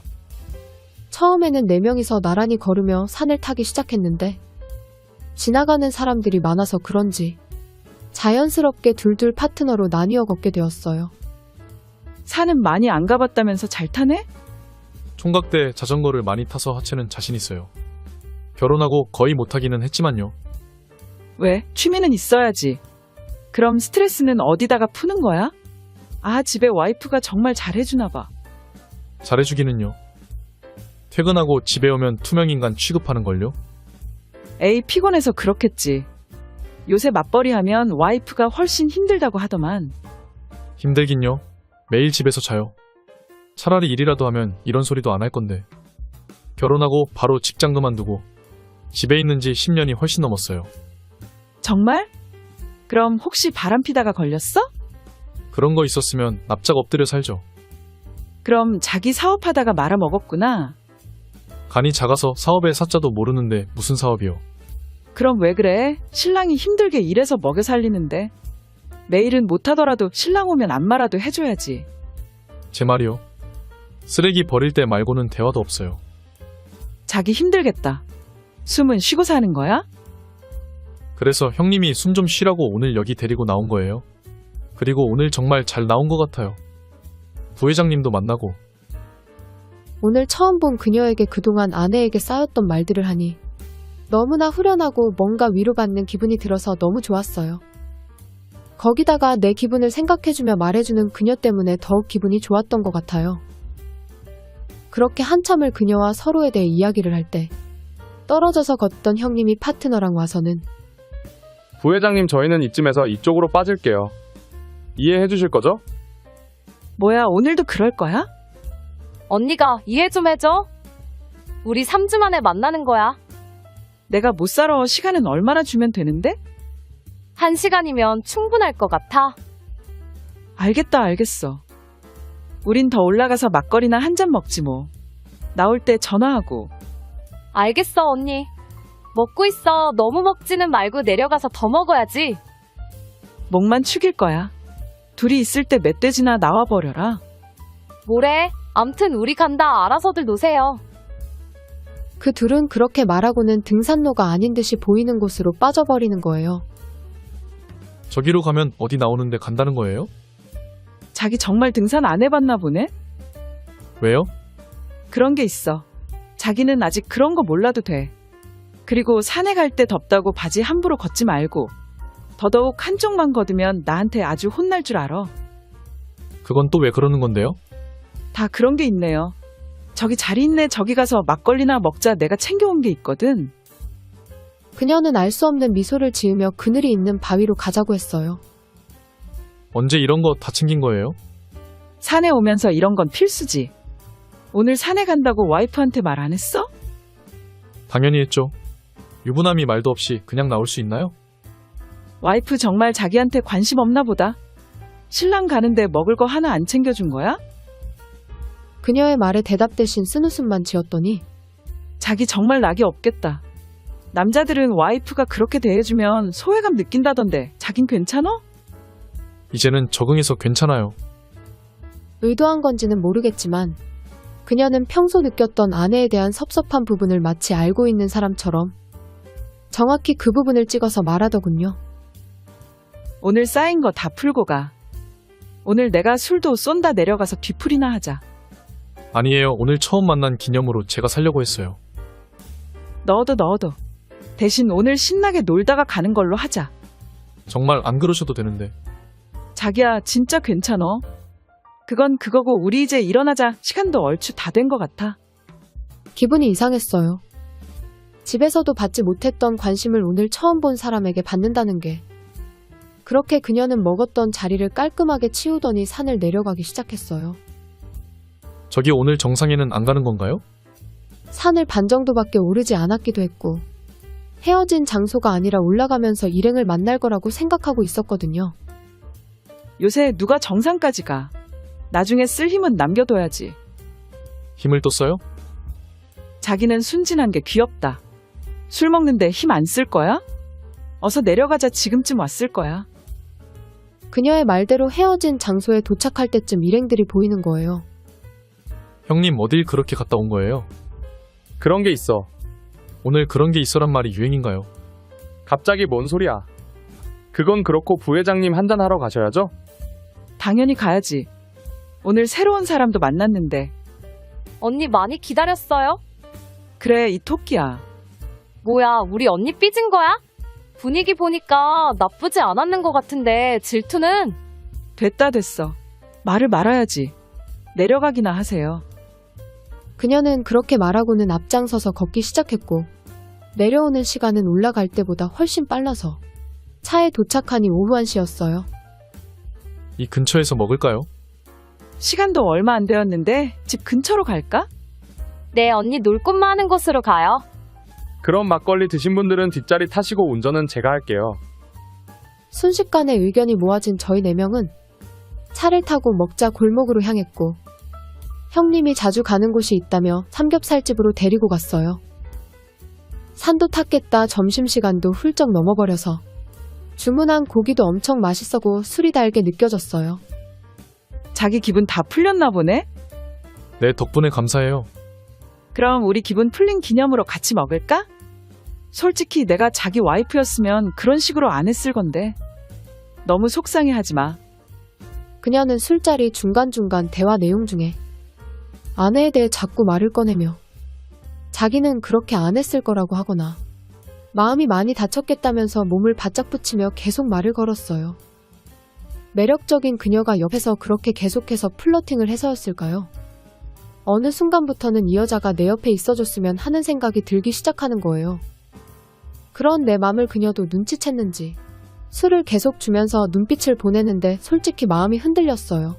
처음에는 4명이서 나란히 걸으며 산을 타기 시작했는데 지나가는 사람들이 많아서 그런지 자연스럽게 둘둘 파트너로 나뉘어 걷게 되었어요. 산은 많이 안 가봤다면서 잘 타네? 총각 때 자전거를 많이 타서 하체는 자신 있어요. 결혼하고 거의 못하기는 했지만요. 왜? 취미는 있어야지. 그럼 스트레스는 어디다가 푸는 거야? 아, 집에 와이프가 정말 잘해주나 봐. 잘해주기는요. 퇴근하고 집에 오면 투명인간 취급하는걸요. 에이, 피곤해서 그렇겠지. 요새 맞벌이 하면 와이프가 훨씬 힘들다고 하더만. 힘들긴요. 매일 집에서 자요. 차라리 일이라도 하면 이런 소리도 안 할 건데. 결혼하고 바로 직장 그만두고 집에 있는 지 10년이 훨씬 넘었어요. 정말? 그럼 혹시 바람 피다가 걸렸어? 그런 거 있었으면 납작 엎드려 살죠. 그럼 자기 사업하다가 말아먹었구나. 간이 작아서 사업의 사자도 모르는데 무슨 사업이요. 그럼 왜 그래? 신랑이 힘들게 일해서 먹여 살리는데. 매일은 못하더라도 신랑 오면 안마라도 해줘야지. 제 말이요. 쓰레기 버릴 때 말고는 대화도 없어요. 자기 힘들겠다. 숨은 쉬고 사는 거야? 그래서 형님이 숨 좀 쉬라고 오늘 여기 데리고 나온 거예요. 그리고 오늘 정말 잘 나온 것 같아요. 부회장님도 만나고. 오늘 처음 본 그녀에게 그동안 아내에게 쌓였던 말들을 하니 너무나 후련하고 뭔가 위로받는 기분이 들어서 너무 좋았어요. 거기다가 내 기분을 생각해주며 말해주는 그녀 때문에 더욱 기분이 좋았던 것 같아요. 그렇게 한참을 그녀와 서로에 대해 이야기를 할 때 떨어져서 걷던 형님이 파트너랑 와서는 부회장님, 저희는 이쯤에서 이쪽으로 빠질게요. 이해해 주실 거죠? 뭐야, 오늘도 그럴 거야? 언니가 이해 좀 해줘. 우리 3주 만에 만나는 거야. 내가 못 살아. 시간은 얼마나 주면 되는데? 1시간이면 충분할 것 같아. 알겠다, 알겠어. 우린 더 올라가서 막걸리나 한 잔 먹지 뭐. 나올 때 전화하고. 알겠어, 언니. 먹고 있어. 너무 먹지는 말고 내려가서 더 먹어야지. 목만 축일 거야. 둘이 있을 때 멧돼지나 나와버려라. 뭐래? 암튼 우리 간다. 알아서들 노세요. 그 둘은 그렇게 말하고는 등산로가 아닌 듯이 보이는 곳으로 빠져버리는 거예요. 저기로 가면 어디 나오는데 간다는 거예요? 자기 정말 등산 안 해봤나 보네? 왜요? 그런 게 있어. 자기는 아직 그런 거 몰라도 돼. 그리고 산에 갈 때 덥다고 바지 함부로 걷지 말고 더더욱 한쪽만 걷으면 나한테 아주 혼날 줄 알아. 그건 또 왜 그러는 건데요? 다 그런 게 있네요. 저기 자리 있네. 저기 가서 막걸리나 먹자. 내가 챙겨온 게 있거든. 그녀는 알 수 없는 미소를 지으며 그늘이 있는 바위로 가자고 했어요. 언제 이런 거 다 챙긴 거예요? 산에 오면서 이런 건 필수지. 오늘 산에 간다고 와이프한테 말 안 했어? 당연히 했죠. 유부남이 말도 없이 그냥 나올 수 있나요? 와이프 정말 자기한테 관심 없나 보다. 신랑 가는데 먹을 거 하나 안 챙겨준 거야? 그녀의 말에 대답 대신 쓴웃음만 지었더니 자기 정말 낙이 없겠다. 남자들은 와이프가 그렇게 대해주면 소외감 느낀다던데 자긴 괜찮어? 이제는 적응해서 괜찮아요. 의도한 건지는 모르겠지만 그녀는 평소 느꼈던 아내에 대한 섭섭한 부분을 마치 알고 있는 사람처럼 정확히 그 부분을 찍어서 말하더군요. 오늘 쌓인 거 다 풀고 가. 오늘 내가 술도 쏜다. 내려가서 뒤풀이나 하자. 아니에요. 오늘 처음 만난 기념으로 제가 살려고 했어요. 넣어도. 대신 오늘 신나게 놀다가 가는 걸로 하자. 정말 안 그러셔도 되는데. 자기야, 진짜 괜찮어. 그건 그거고 우리 이제 일어나자. 시간도 얼추 다 된 것 같아. 기분이 이상했어요. 집에서도 받지 못했던 관심을 오늘 처음 본 사람에게 받는다는 게. 그렇게 그녀는 먹었던 자리를 깔끔하게 치우더니 산을 내려가기 시작했어요. 저기 오늘 정상에는 안 가는 건가요? 산을 반 정도밖에 오르지 않았기도 했고 헤어진 장소가 아니라 올라가면서 일행을 만날 거라고 생각하고 있었거든요. 요새 누가 정상까지 가. 나중에 쓸 힘은 남겨둬야지. 힘을 또 써요? 자기는 순진한 게 귀엽다. 술 먹는데 힘 안 쓸 거야? 어서 내려가자. 지금쯤 왔을 거야. 그녀의 말대로 헤어진 장소에 도착할 때쯤 일행들이 보이는 거예요. 형님 어딜 그렇게 갔다 온 거예요? 그런 게 있어. 오늘 그런 게 있어란 말이 유행인가요? 갑자기 뭔 소리야. 그건 그렇고 부회장님 한잔하러 가셔야죠? 당연히 가야지. 오늘 새로운 사람도 만났는데. 언니 많이 기다렸어요? 그래, 이 토끼야. 뭐야, 우리 언니 삐진 거야? 분위기 보니까 나쁘지 않았는 것 같은데 질투는? 됐어. 말을 말아야지. 내려가기나 하세요. 그녀는 그렇게 말하고는 앞장서서 걷기 시작했고 내려오는 시간은 올라갈 때보다 훨씬 빨라서 차에 도착하니 오후 1시였어요. 이 근처에서 먹을까요? 시간도 얼마 안 되었는데 집 근처로 갈까? 네, 언니 놀 곳 많은 곳으로 가요. 그럼 막걸리 드신 분들은 뒷자리 타시고 운전은 제가 할게요. 순식간에 의견이 모아진 저희 4명은 차를 타고 먹자 골목으로 향했고 형님이 자주 가는 곳이 있다며 삼겹살집으로 데리고 갔어요. 산도 탔겠다 점심시간도 훌쩍 넘어버려서 주문한 고기도 엄청 맛있었고 술이 달게 느껴졌어요. 자기 기분 다 풀렸나 보네? 네, 덕분에 감사해요. 그럼 우리 기분 풀린 기념으로 같이 먹을까? 솔직히 내가 자기 와이프였으면 그런 식으로 안 했을 건데. 너무 속상해하지 마. 그녀는 술자리 중간중간 대화 내용 중에 아내에 대해 자꾸 말을 꺼내며 자기는 그렇게 안 했을 거라고 하거나 마음이 많이 다쳤겠다면서 몸을 바짝 붙이며 계속 말을 걸었어요. 매력적인 그녀가 옆에서 그렇게 계속해서 플러팅을 해서였을까요? 어느 순간부터는 이 여자가 내 옆에 있어줬으면 하는 생각이 들기 시작하는 거예요. 그런 내 맘을 그녀도 눈치챘는지 술을 계속 주면서 눈빛을 보내는데 솔직히 마음이 흔들렸어요.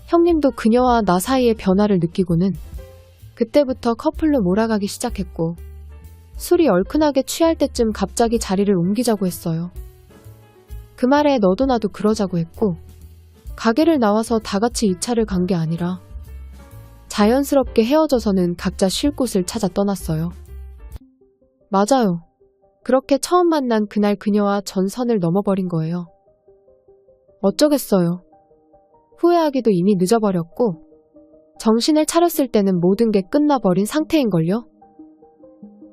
형님도 그녀와 나 사이의 변화를 느끼고는 그때부터 커플로 몰아가기 시작했고 술이 얼큰하게 취할 때쯤 갑자기 자리를 옮기자고 했어요. 그 말에 너도 나도 그러자고 했고 가게를 나와서 다 같이 이 차를 간 게 아니라 자연스럽게 헤어져서는 각자 쉴 곳을 찾아 떠났어요. 맞아요. 그렇게 처음 만난 그날 그녀와 전 선을 넘어버린 거예요. 어쩌겠어요. 후회하기도 이미 늦어버렸고 정신을 차렸을 때는 모든 게 끝나버린 상태인걸요.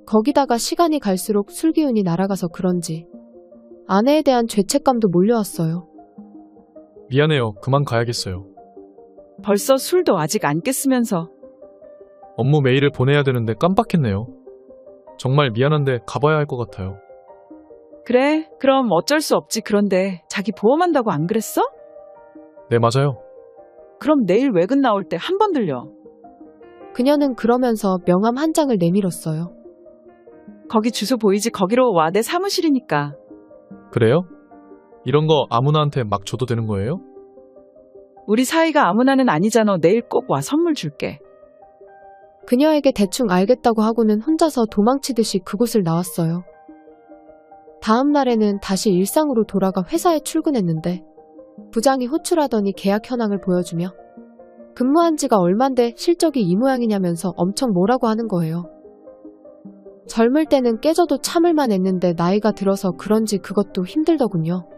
거기다가 시간이 갈수록 술 기운이 날아가서 그런지 아내에 대한 죄책감도 몰려왔어요. 미안해요. 그만 가야겠어요. 벌써 술도 아직 안 깼으면서. 업무 메일을 보내야 되는데 깜빡했네요. 정말 미안한데 가봐야 할 것 같아요. 그래, 그럼 어쩔 수 없지. 그런데 자기 보험한다고 안 그랬어? 네, 맞아요. 그럼 내일 외근 나올 때 한 번 들려. 그녀는 그러면서 명함 한 장을 내밀었어요. 거기 주소 보이지? 거기로 와. 내 사무실이니까. 그래요? 이런 거 아무나한테 막 줘도 되는 거예요? 우리 사이가 아무나는 아니잖아. 내일 꼭 와. 선물 줄게. 그녀에게 대충 알겠다고 하고는 혼자서 도망치듯이 그곳을 나왔어요. 다음 날에는 다시 일상으로 돌아가 회사에 출근했는데 부장이 호출하더니 계약 현황을 보여주며 근무한 지가 얼만데 실적이 이 모양이냐면서 엄청 뭐라고 하는 거예요. 젊을 때는 깨져도 참을만 했는데 나이가 들어서 그런지 그것도 힘들더군요.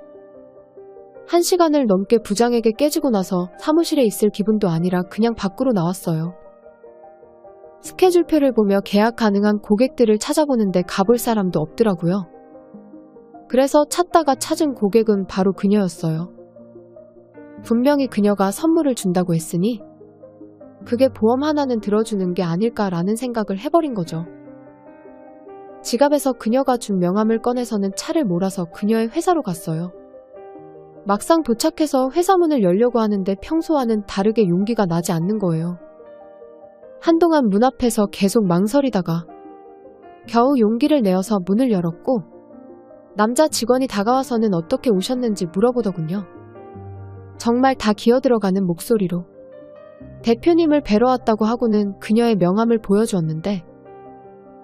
1시간을 넘게 부장에게 깨지고 나서 사무실에 있을 기분도 아니라 그냥 밖으로 나왔어요. 스케줄표를 보며 계약 가능한 고객들을 찾아보는데 가볼 사람도 없더라고요. 그래서 찾다가 찾은 고객은 바로 그녀였어요. 분명히 그녀가 선물을 준다고 했으니 그게 보험 하나는 들어주는 게 아닐까라는 생각을 해버린 거죠. 지갑에서 그녀가 준 명함을 꺼내서는 차를 몰아서 그녀의 회사로 갔어요. 막상 도착해서 회사 문을 열려고 하는데 평소와는 다르게 용기가 나지 않는 거예요. 한동안 문 앞에서 계속 망설이다가 겨우 용기를 내어서 문을 열었고 남자 직원이 다가와서는 어떻게 오셨는지 물어보더군요. 정말 다 기어들어가는 목소리로 대표님을 뵈러 왔다고 하고는 그녀의 명함을 보여주었는데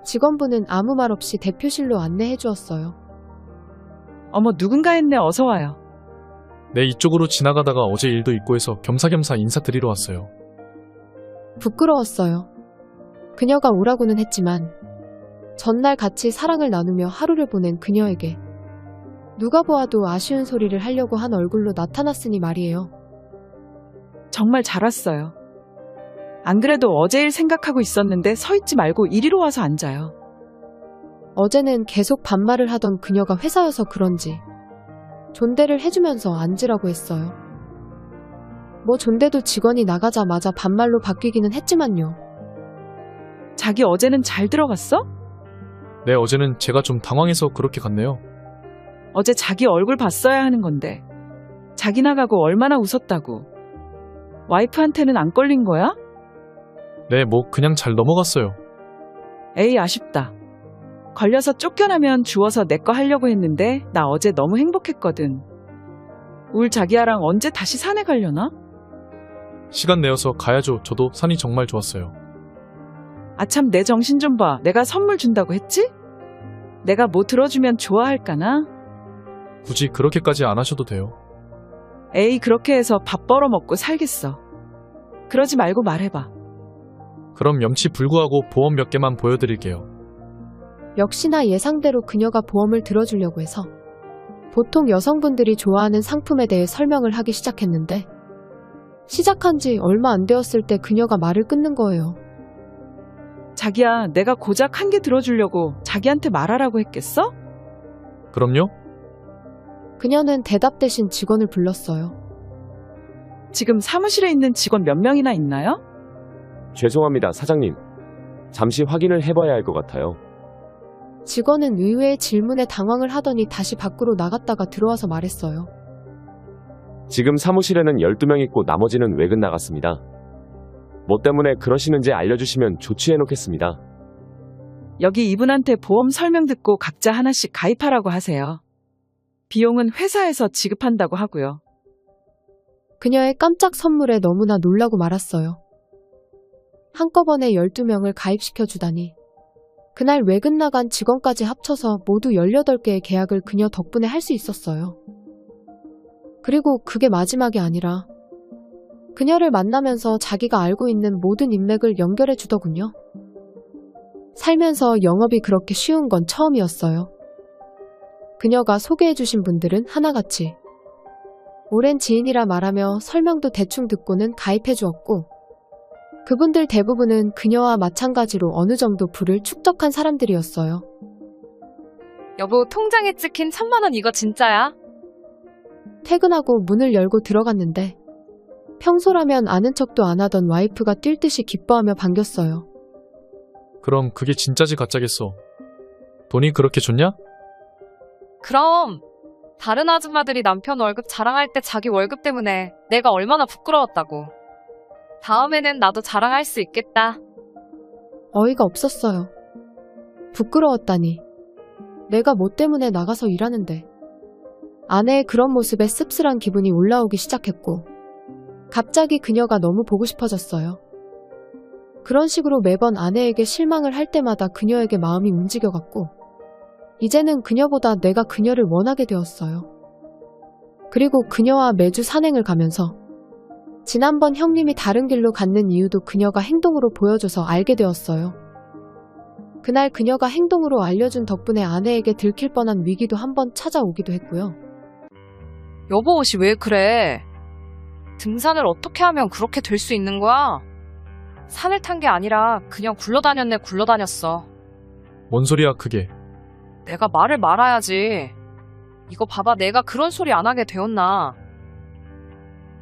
직원분은 아무 말 없이 대표실로 안내해 주었어요. 어머, 누군가 했네. 어서 와요. 네, 이쪽으로 지나가다가 어제 일도 있고 해서 겸사겸사 인사드리러 왔어요. 부끄러웠어요. 그녀가 오라고는 했지만 전날 같이 사랑을 나누며 하루를 보낸 그녀에게 누가 보아도 아쉬운 소리를 하려고 한 얼굴로 나타났으니 말이에요. 정말 잘 왔어요. 안 그래도 어제 일 생각하고 있었는데 서 있지 말고 이리로 와서 앉아요. 어제는 계속 반말을 하던 그녀가 회사여서 그런지 존대를 해주면서 앉으라고 했어요. 뭐 존대도 직원이 나가자마자 반말로 바뀌기는 했지만요. 자기 어제는 잘 들어갔어? 네, 어제는 제가 좀 당황해서 그렇게 갔네요. 어제 자기 얼굴 봤어야 하는 건데. 자기 나가고 얼마나 웃었다고. 와이프한테는 안 걸린 거야? 네, 뭐 그냥 잘 넘어갔어요. 에이, 아쉽다. 걸려서 쫓겨나면 주워서 내 거 하려고 했는데 나 어제 너무 행복했거든. 울 자기야랑 언제 다시 산에 가려나? 시간 내어서 가야죠. 저도 산이 정말 좋았어요. 아참, 내 정신 좀 봐. 내가 선물 준다고 했지? 내가 뭐 들어주면 좋아할까나? 굳이 그렇게까지 안 하셔도 돼요. 에이, 그렇게 해서 밥 벌어먹고 살겠어. 그러지 말고 말해봐. 그럼 염치 불구하고 보험 몇 개만 보여드릴게요. 역시나 예상대로 그녀가 보험을 들어주려고 해서 보통 여성분들이 좋아하는 상품에 대해 설명을 하기 시작했는데 시작한 지 얼마 안 되었을 때 그녀가 말을 끊는 거예요. 자기야, 내가 고작 한 개 들어주려고 자기한테 말하라고 했겠어? 그럼요? 그녀는 대답 대신 직원을 불렀어요. 지금 사무실에 있는 직원 몇 명이나 있나요? 죄송합니다, 사장님. 잠시 확인을 해봐야 할 것 같아요. 직원은 의외의 질문에 당황을 하더니 다시 밖으로 나갔다가 들어와서 말했어요. 지금 사무실에는 12명 있고 나머지는 외근 나갔습니다. 뭐 때문에 그러시는지 알려주시면 조치해놓겠습니다. 여기 이분한테 보험 설명 듣고 각자 하나씩 가입하라고 하세요. 비용은 회사에서 지급한다고 하고요. 그녀의 깜짝 선물에 너무나 놀라고 말았어요. 한꺼번에 12명을 가입시켜주다니. 그날 외근 나간 직원까지 합쳐서 모두 18개의 계약을 그녀 덕분에 할 수 있었어요. 그리고 그게 마지막이 아니라 그녀를 만나면서 자기가 알고 있는 모든 인맥을 연결해 주더군요. 살면서 영업이 그렇게 쉬운 건 처음이었어요. 그녀가 소개해 주신 분들은 하나같이 오랜 지인이라 말하며 설명도 대충 듣고는 가입해 주었고 그분들 대부분은 그녀와 마찬가지로 어느 정도 부를 축적한 사람들이었어요. 여보, 통장에 찍힌 1000만 원 이거 진짜야? 퇴근하고 문을 열고 들어갔는데 평소라면 아는 척도 안 하던 와이프가 뛸 듯이 기뻐하며 반겼어요. 그럼 그게 진짜지 가짜겠어. 돈이 그렇게 좋냐? 그럼 다른 아줌마들이 남편 월급 자랑할 때 자기 월급 때문에 내가 얼마나 부끄러웠다고. 다음에는 나도 자랑할 수 있겠다. 어이가 없었어요. 부끄러웠다니. 내가 뭐 때문에 나가서 일하는데. 아내의 그런 모습에 씁쓸한 기분이 올라오기 시작했고 갑자기 그녀가 너무 보고 싶어졌어요. 그런 식으로 매번 아내에게 실망을 할 때마다 그녀에게 마음이 움직여갔고 이제는 그녀보다 내가 그녀를 원하게 되었어요. 그리고 그녀와 매주 산행을 가면서 지난번 형님이 다른 길로 갔는 이유도 그녀가 행동으로 보여줘서 알게 되었어요. 그날 그녀가 행동으로 알려준 덕분에 아내에게 들킬 뻔한 위기도 한번 찾아오기도 했고요. 여보, 옷이 왜 그래? 등산을 어떻게 하면 그렇게 될 수 있는 거야? 산을 탄 게 아니라 그냥 굴러다녔어. 뭔 소리야 그게. 내가 말을 말아야지. 이거 봐봐, 내가 그런 소리 안 하게 되었나.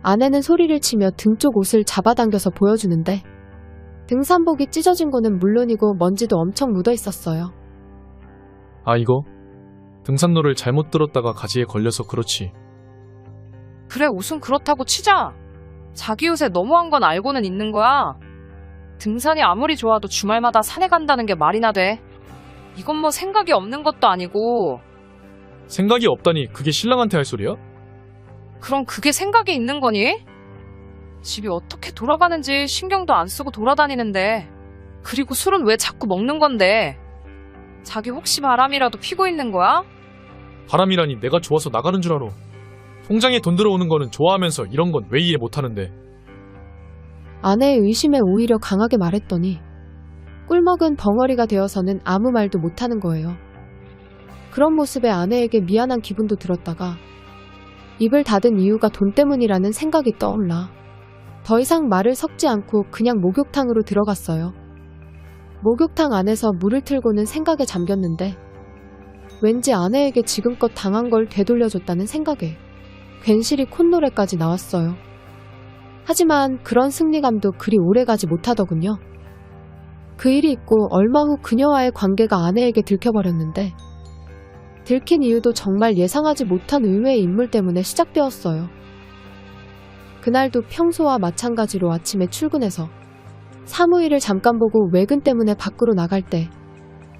아내는 소리를 치며 등 쪽 옷을 잡아당겨서 보여주는데 등산복이 찢어진 거는 물론이고 먼지도 엄청 묻어 있었어요. 아, 이거? 등산로를 잘못 들었다가 가지에 걸려서 그렇지. 그래, 옷은 그렇다고 치자. 자기 옷에 너무한 건 알고는 있는 거야. 등산이 아무리 좋아도 주말마다 산에 간다는 게 말이나 돼. 이건 뭐 생각이 없는 것도 아니고. 생각이 없다니 그게 신랑한테 할 소리야? 그럼 그게 생각이 있는 거니? 집이 어떻게 돌아가는지 신경도 안 쓰고 돌아다니는데. 그리고 술은 왜 자꾸 먹는 건데? 자기 혹시 바람이라도 피고 있는 거야? 바람이라니 내가 좋아서 나가는 줄 알아. 통장에 돈 들어오는 거는 좋아하면서 이런 건 왜 이해 못하는데. 아내의 의심에 오히려 강하게 말했더니 꿀먹은 벙어리가 되어서는 아무 말도 못하는 거예요. 그런 모습에 아내에게 미안한 기분도 들었다가 입을 닫은 이유가 돈 때문이라는 생각이 떠올라 더 이상 말을 섞지 않고 그냥 목욕탕으로 들어갔어요. 목욕탕 안에서 물을 틀고는 생각에 잠겼는데 왠지 아내에게 지금껏 당한 걸 되돌려줬다는 생각에 괜시리 콧노래까지 나왔어요. 하지만 그런 승리감도 그리 오래가지 못하더군요. 그 일이 있고 얼마 후 그녀와의 관계가 아내에게 들켜버렸는데 들킨 이유도 정말 예상하지 못한 의외의 인물 때문에 시작되었어요. 그날도 평소와 마찬가지로 아침에 출근해서 사무일을 잠깐 보고 외근 때문에 밖으로 나갈 때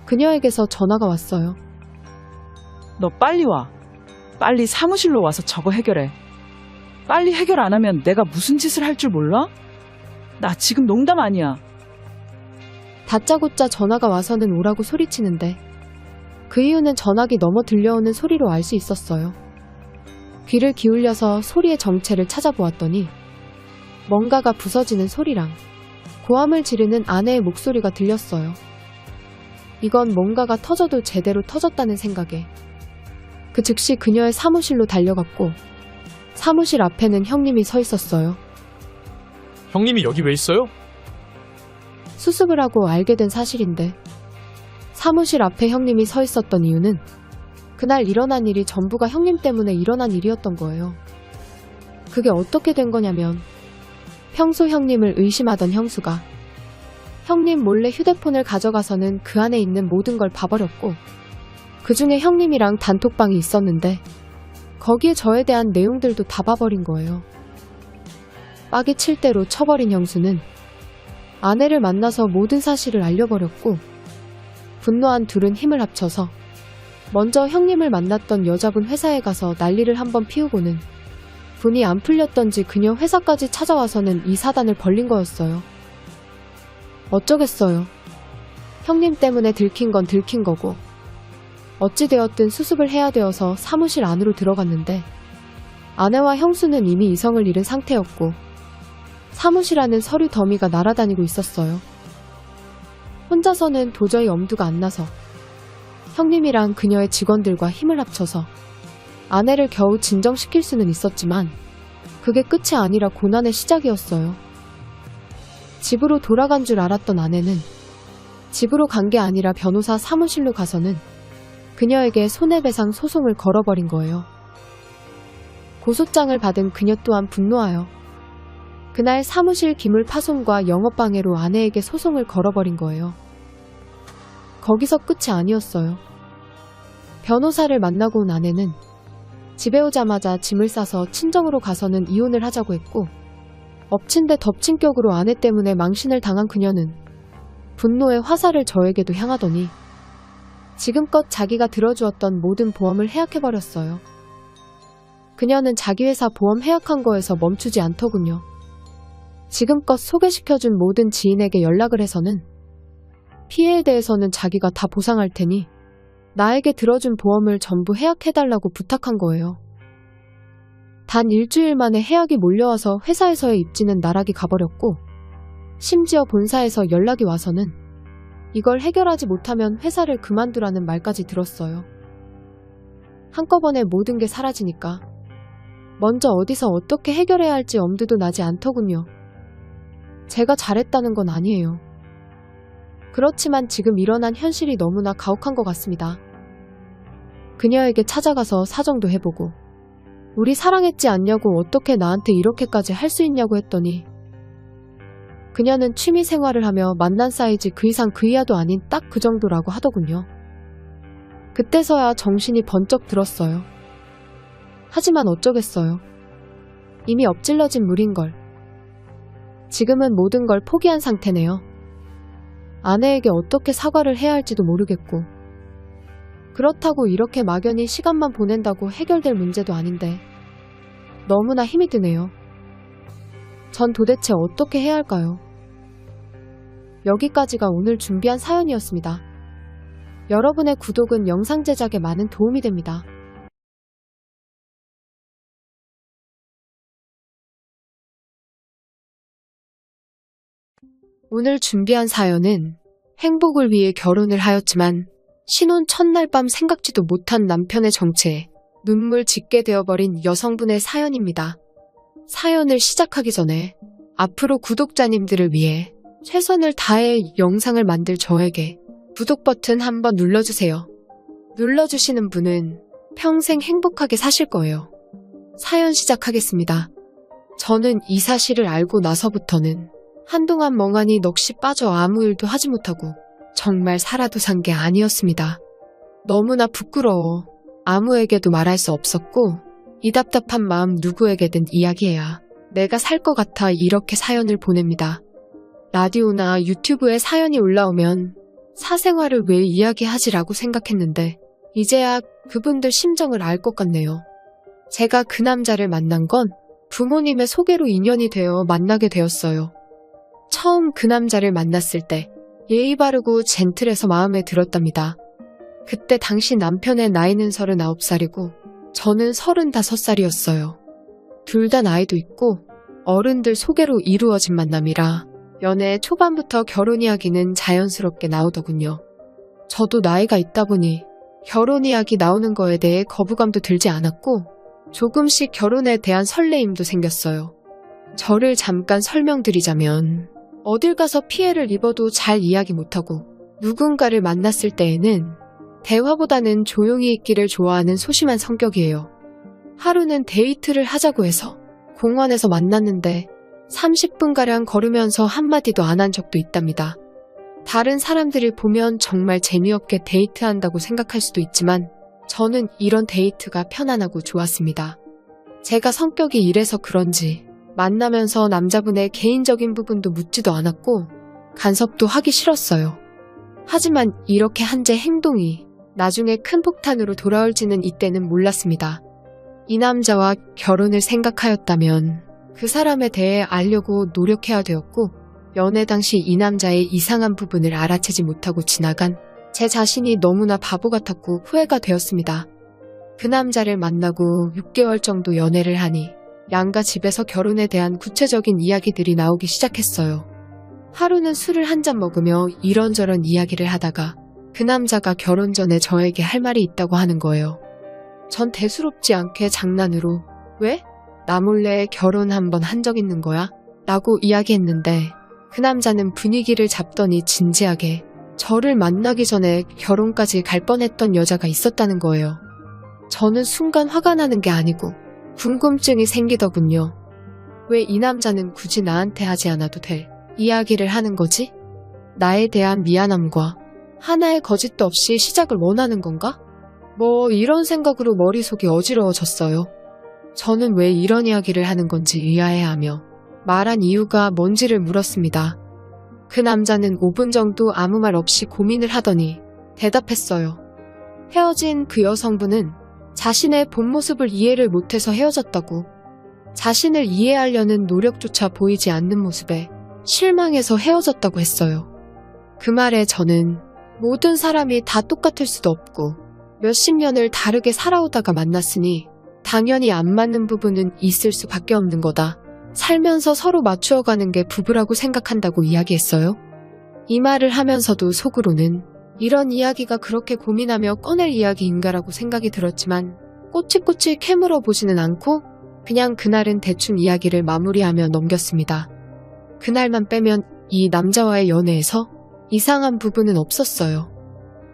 그녀에게서 전화가 왔어요. 너 빨리 와. 빨리 사무실로 와서 저거 해결해. 빨리 해결 안 하면 내가 무슨 짓을 할 줄 몰라? 나 지금 농담 아니야. 다짜고짜 전화가 와서는 오라고 소리치는데 그 이유는 전화기 넘어 들려오는 소리로 알 수 있었어요. 귀를 기울여서 소리의 정체를 찾아보았더니 뭔가가 부서지는 소리랑 고함을 지르는 아내의 목소리가 들렸어요. 이건 뭔가가 터져도 제대로 터졌다는 생각에 그 즉시 그녀의 사무실로 달려갔고 사무실 앞에는 형님이 서 있었어요. 형님이 여기 왜 있어요? 수습을 하고 알게 된 사실인데 사무실 앞에 형님이 서 있었던 이유는 그날 일어난 일이 전부가 형님 때문에 일어난 일이었던 거예요. 그게 어떻게 된 거냐면 평소 형님을 의심하던 형수가 형님 몰래 휴대폰을 가져가서는 그 안에 있는 모든 걸 봐버렸고 그 중에 형님이랑 단톡방이 있었는데 거기에 저에 대한 내용들도 다 봐버린 거예요. 빡이 칠 대로 쳐버린 형수는 아내를 만나서 모든 사실을 알려버렸고 분노한 둘은 힘을 합쳐서 먼저 형님을 만났던 여자분 회사에 가서 난리를 한번 피우고는 분이 안 풀렸던지 그녀 회사까지 찾아와서는 이 사단을 벌린 거였어요. 어쩌겠어요. 형님 때문에 들킨 건 들킨 거고 어찌되었든 수습을 해야 되어서 사무실 안으로 들어갔는데 아내와 형수는 이미 이성을 잃은 상태였고 사무실 안은 서류 더미가 날아다니고 있었어요. 혼자서는 도저히 엄두가 안 나서 형님이랑 그녀의 직원들과 힘을 합쳐서 아내를 겨우 진정시킬 수는 있었지만 그게 끝이 아니라 고난의 시작이었어요. 집으로 돌아간 줄 알았던 아내는 집으로 간 게 아니라 변호사 사무실로 가서는 그녀에게 손해배상 소송을 걸어버린 거예요. 고소장을 받은 그녀 또한 분노하여 그날 사무실 기물 파손과 영업방해로 아내에게 소송을 걸어버린 거예요. 거기서 끝이 아니었어요. 변호사를 만나고 온 아내는 집에 오자마자 짐을 싸서 친정으로 가서는 이혼을 하자고 했고 엎친 데 덮친 격으로 아내 때문에 망신을 당한 그녀는 분노의 화살을 저에게도 향하더니 지금껏 자기가 들어주었던 모든 보험을 해약해버렸어요. 그녀는 자기 회사 보험 해약한 거에서 멈추지 않더군요. 지금껏 소개시켜준 모든 지인에게 연락을 해서는 피해에 대해서는 자기가 다 보상할 테니 나에게 들어준 보험을 전부 해약해달라고 부탁한 거예요. 단 일주일 만에 해약이 몰려와서 회사에서의 입지는 나락이 가버렸고 심지어 본사에서 연락이 와서는 이걸 해결하지 못하면 회사를 그만두라는 말까지 들었어요. 한꺼번에 모든 게 사라지니까 먼저 어디서 어떻게 해결해야 할지 엄두도 나지 않더군요. 제가 잘했다는 건 아니에요. 그렇지만 지금 일어난 현실이 너무나 가혹한 것 같습니다. 그녀에게 찾아가서 사정도 해보고 우리 사랑했지 않냐고 어떻게 나한테 이렇게까지 할 수 있냐고 했더니 그녀는 취미 생활을 하며 만난 사이즈 그 이상 그 이하도 아닌 딱 그 정도라고 하더군요. 그때서야 정신이 번쩍 들었어요. 하지만 어쩌겠어요. 이미 엎질러진 물인걸. 지금은 모든 걸 포기한 상태네요. 아내에게 어떻게 사과를 해야 할지도 모르겠고 그렇다고 이렇게 막연히 시간만 보낸다고 해결될 문제도 아닌데 너무나 힘이 드네요. 전 도대체 어떻게 해야 할까요? 여기까지가 오늘 준비한 사연이었습니다. 여러분의 구독은 영상 제작에 많은 도움이 됩니다. 오늘 준비한 사연은 행복을 위해 결혼을 하였지만 신혼 첫날 밤 생각지도 못한 남편의 정체에 눈물 짓게 되어버린 여성분의 사연입니다. 사연을 시작하기 전에 앞으로 구독자님들을 위해 최선을 다해 영상을 만들 저에게 구독 버튼 한번 눌러주세요. 눌러주시는 분은 평생 행복하게 사실 거예요. 사연 시작하겠습니다. 저는 이 사실을 알고 나서부터는 한동안 멍하니 넋이 빠져 아무 일도 하지 못하고 정말 살아도 산 게 아니었습니다. 너무나 부끄러워 아무에게도 말할 수 없었고 이 답답한 마음 누구에게든 이야기해야 내가 살 것 같아 이렇게 사연을 보냅니다. 라디오나 유튜브에 사연이 올라오면 사생활을 왜 이야기하지라고 생각했는데 이제야 그분들 심정을 알 것 같네요. 제가 그 남자를 만난 건 부모님의 소개로 인연이 되어 만나게 되었어요. 처음 그 남자를 만났을 때 예의 바르고 젠틀해서 마음에 들었답니다. 그때 당시 남편의 나이는 39살이고 저는 35살이었어요. 둘 다 나이도 있고 어른들 소개로 이루어진 만남이라 연애 초반부터 결혼 이야기는 자연스럽게 나오더군요. 저도 나이가 있다 보니 결혼 이야기 나오는 거에 대해 거부감도 들지 않았고 조금씩 결혼에 대한 설레임도 생겼어요. 저를 잠깐 설명드리자면 어딜 가서 피해를 입어도 잘 이야기 못하고 누군가를 만났을 때에는 대화보다는 조용히 있기를 좋아하는 소심한 성격이에요. 하루는 데이트를 하자고 해서 공원에서 만났는데 30분가량 걸으면서 한마디도 안 한 적도 있답니다. 다른 사람들이 보면 정말 재미없게 데이트한다고 생각할 수도 있지만 저는 이런 데이트가 편안하고 좋았습니다. 제가 성격이 이래서 그런지 만나면서 남자분의 개인적인 부분도 묻지도 않았고 간섭도 하기 싫었어요. 하지만 이렇게 한 제 행동이 나중에 큰 폭탄으로 돌아올지는 이때는 몰랐습니다. 이 남자와 결혼을 생각하였다면 그 사람에 대해 알려고 노력해야 되었고 연애 당시 이 남자의 이상한 부분을 알아채지 못하고 지나간 제 자신이 너무나 바보 같았고 후회가 되었습니다. 그 남자를 만나고 6개월 정도 연애를 하니 양가 집에서 결혼에 대한 구체적인 이야기들이 나오기 시작했어요. 하루는 술을 한 잔 먹으며 이런저런 이야기를 하다가 그 남자가 결혼 전에 저에게 할 말이 있다고 하는 거예요. 전 대수롭지 않게 장난으로 왜? 나 몰래 결혼 한번 한 적 있는 거야? 라고 이야기했는데 그 남자는 분위기를 잡더니 진지하게 저를 만나기 전에 결혼까지 갈 뻔했던 여자가 있었다는 거예요. 저는 순간 화가 나는 게 아니고 궁금증이 생기더군요. 왜 이 남자는 굳이 나한테 하지 않아도 될 이야기를 하는 거지? 나에 대한 미안함과 하나의 거짓도 없이 시작을 원하는 건가? 뭐 이런 생각으로 머릿속이 어지러워졌어요. 저는 왜 이런 이야기를 하는 건지 의아해하며 말한 이유가 뭔지를 물었습니다. 그 남자는 5분 정도 아무 말 없이 고민을 하더니 대답했어요. 헤어진 그 여성분은 자신의 본 모습을 이해를 못해서 헤어졌다고. 자신을 이해하려는 노력조차 보이지 않는 모습에 실망해서 헤어졌다고 했어요. 그 말에 저는 모든 사람이 다 똑같을 수도 없고 몇십 년을 다르게 살아오다가 만났으니 당연히 안 맞는 부분은 있을 수밖에 없는 거다. 살면서 서로 맞추어가는 게 부부라고 생각한다고 이야기했어요. 이 말을 하면서도 속으로는 이런 이야기가 그렇게 고민하며 꺼낼 이야기인가라고 생각이 들었지만 꼬치꼬치 캐물어 보지는 않고 그냥 그날은 대충 이야기를 마무리하며 넘겼습니다. 그날만 빼면 이 남자와의 연애에서 이상한 부분은 없었어요.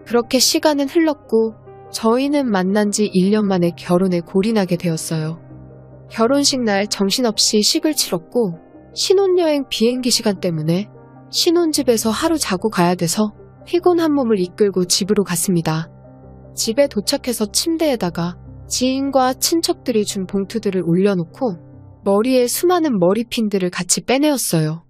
그렇게 시간은 흘렀고 저희는 만난 지 1년 만에 결혼에 골인하게 되었어요. 결혼식 날 정신없이 식을 치렀고 신혼여행 비행기 시간 때문에 신혼집에서 하루 자고 가야 돼서 피곤한 몸을 이끌고 집으로 갔습니다. 집에 도착해서 침대에다가 지인과 친척들이 준 봉투들을 올려놓고 머리에 수많은 머리핀들을 같이 빼내었어요.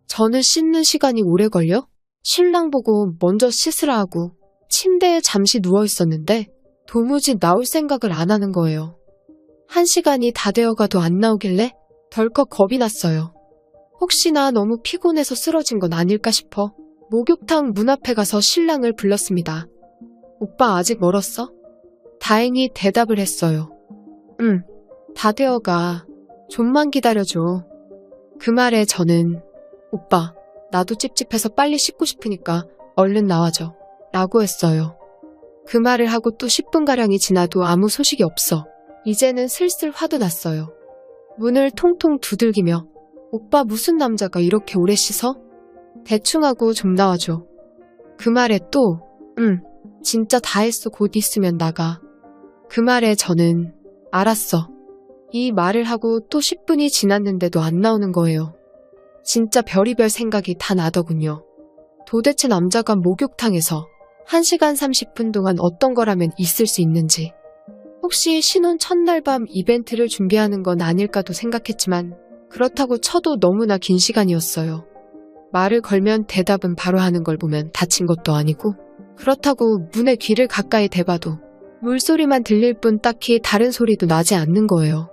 저는 씻는 시간이 오래 걸려 신랑 보고 먼저 씻으라 하고 침대에 잠시 누워 있었는데 도무지 나올 생각을 안 하는 거예요. 1시간이 다 되어가도 안 나오길래 덜컥 겁이 났어요. 혹시나 너무 피곤해서 쓰러진 건 아닐까 싶어 목욕탕 문 앞에 가서 신랑을 불렀습니다. 오빠 아직 멀었어? 다행히 대답을 했어요. 응, 다 되어가. 좀만 기다려줘. 그 말에 저는 오빠, 나도 찝찝해서 빨리 씻고 싶으니까 얼른 나와줘. 라고 했어요. 그 말을 하고 또 10분가량이 지나도 아무 소식이 없어. 이제는 슬슬 화도 났어요. 문을 통통 두들기며 오빠 무슨 남자가 이렇게 오래 씻어? 대충 하고 좀 나와줘. 그 말에 또 진짜 다 했어. 곧 있으면 나가. 그 말에 저는 알았어. 이 말을 하고 또 10분이 지났는데도 안 나오는 거예요. 진짜 별의별 생각이 다 나더군요. 도대체 남자가 목욕탕에서 1시간 30분 동안 어떤 거라면 있을 수 있는지. 혹시 신혼 첫날 밤 이벤트를 준비하는 건 아닐까도 생각했지만 그렇다고 쳐도 너무나 긴 시간이었어요. 말을 걸면 대답은 바로 하는 걸 보면 다친 것도 아니고 그렇다고 문에 귀를 가까이 대봐도 물소리만 들릴 뿐 딱히 다른 소리도 나지 않는 거예요.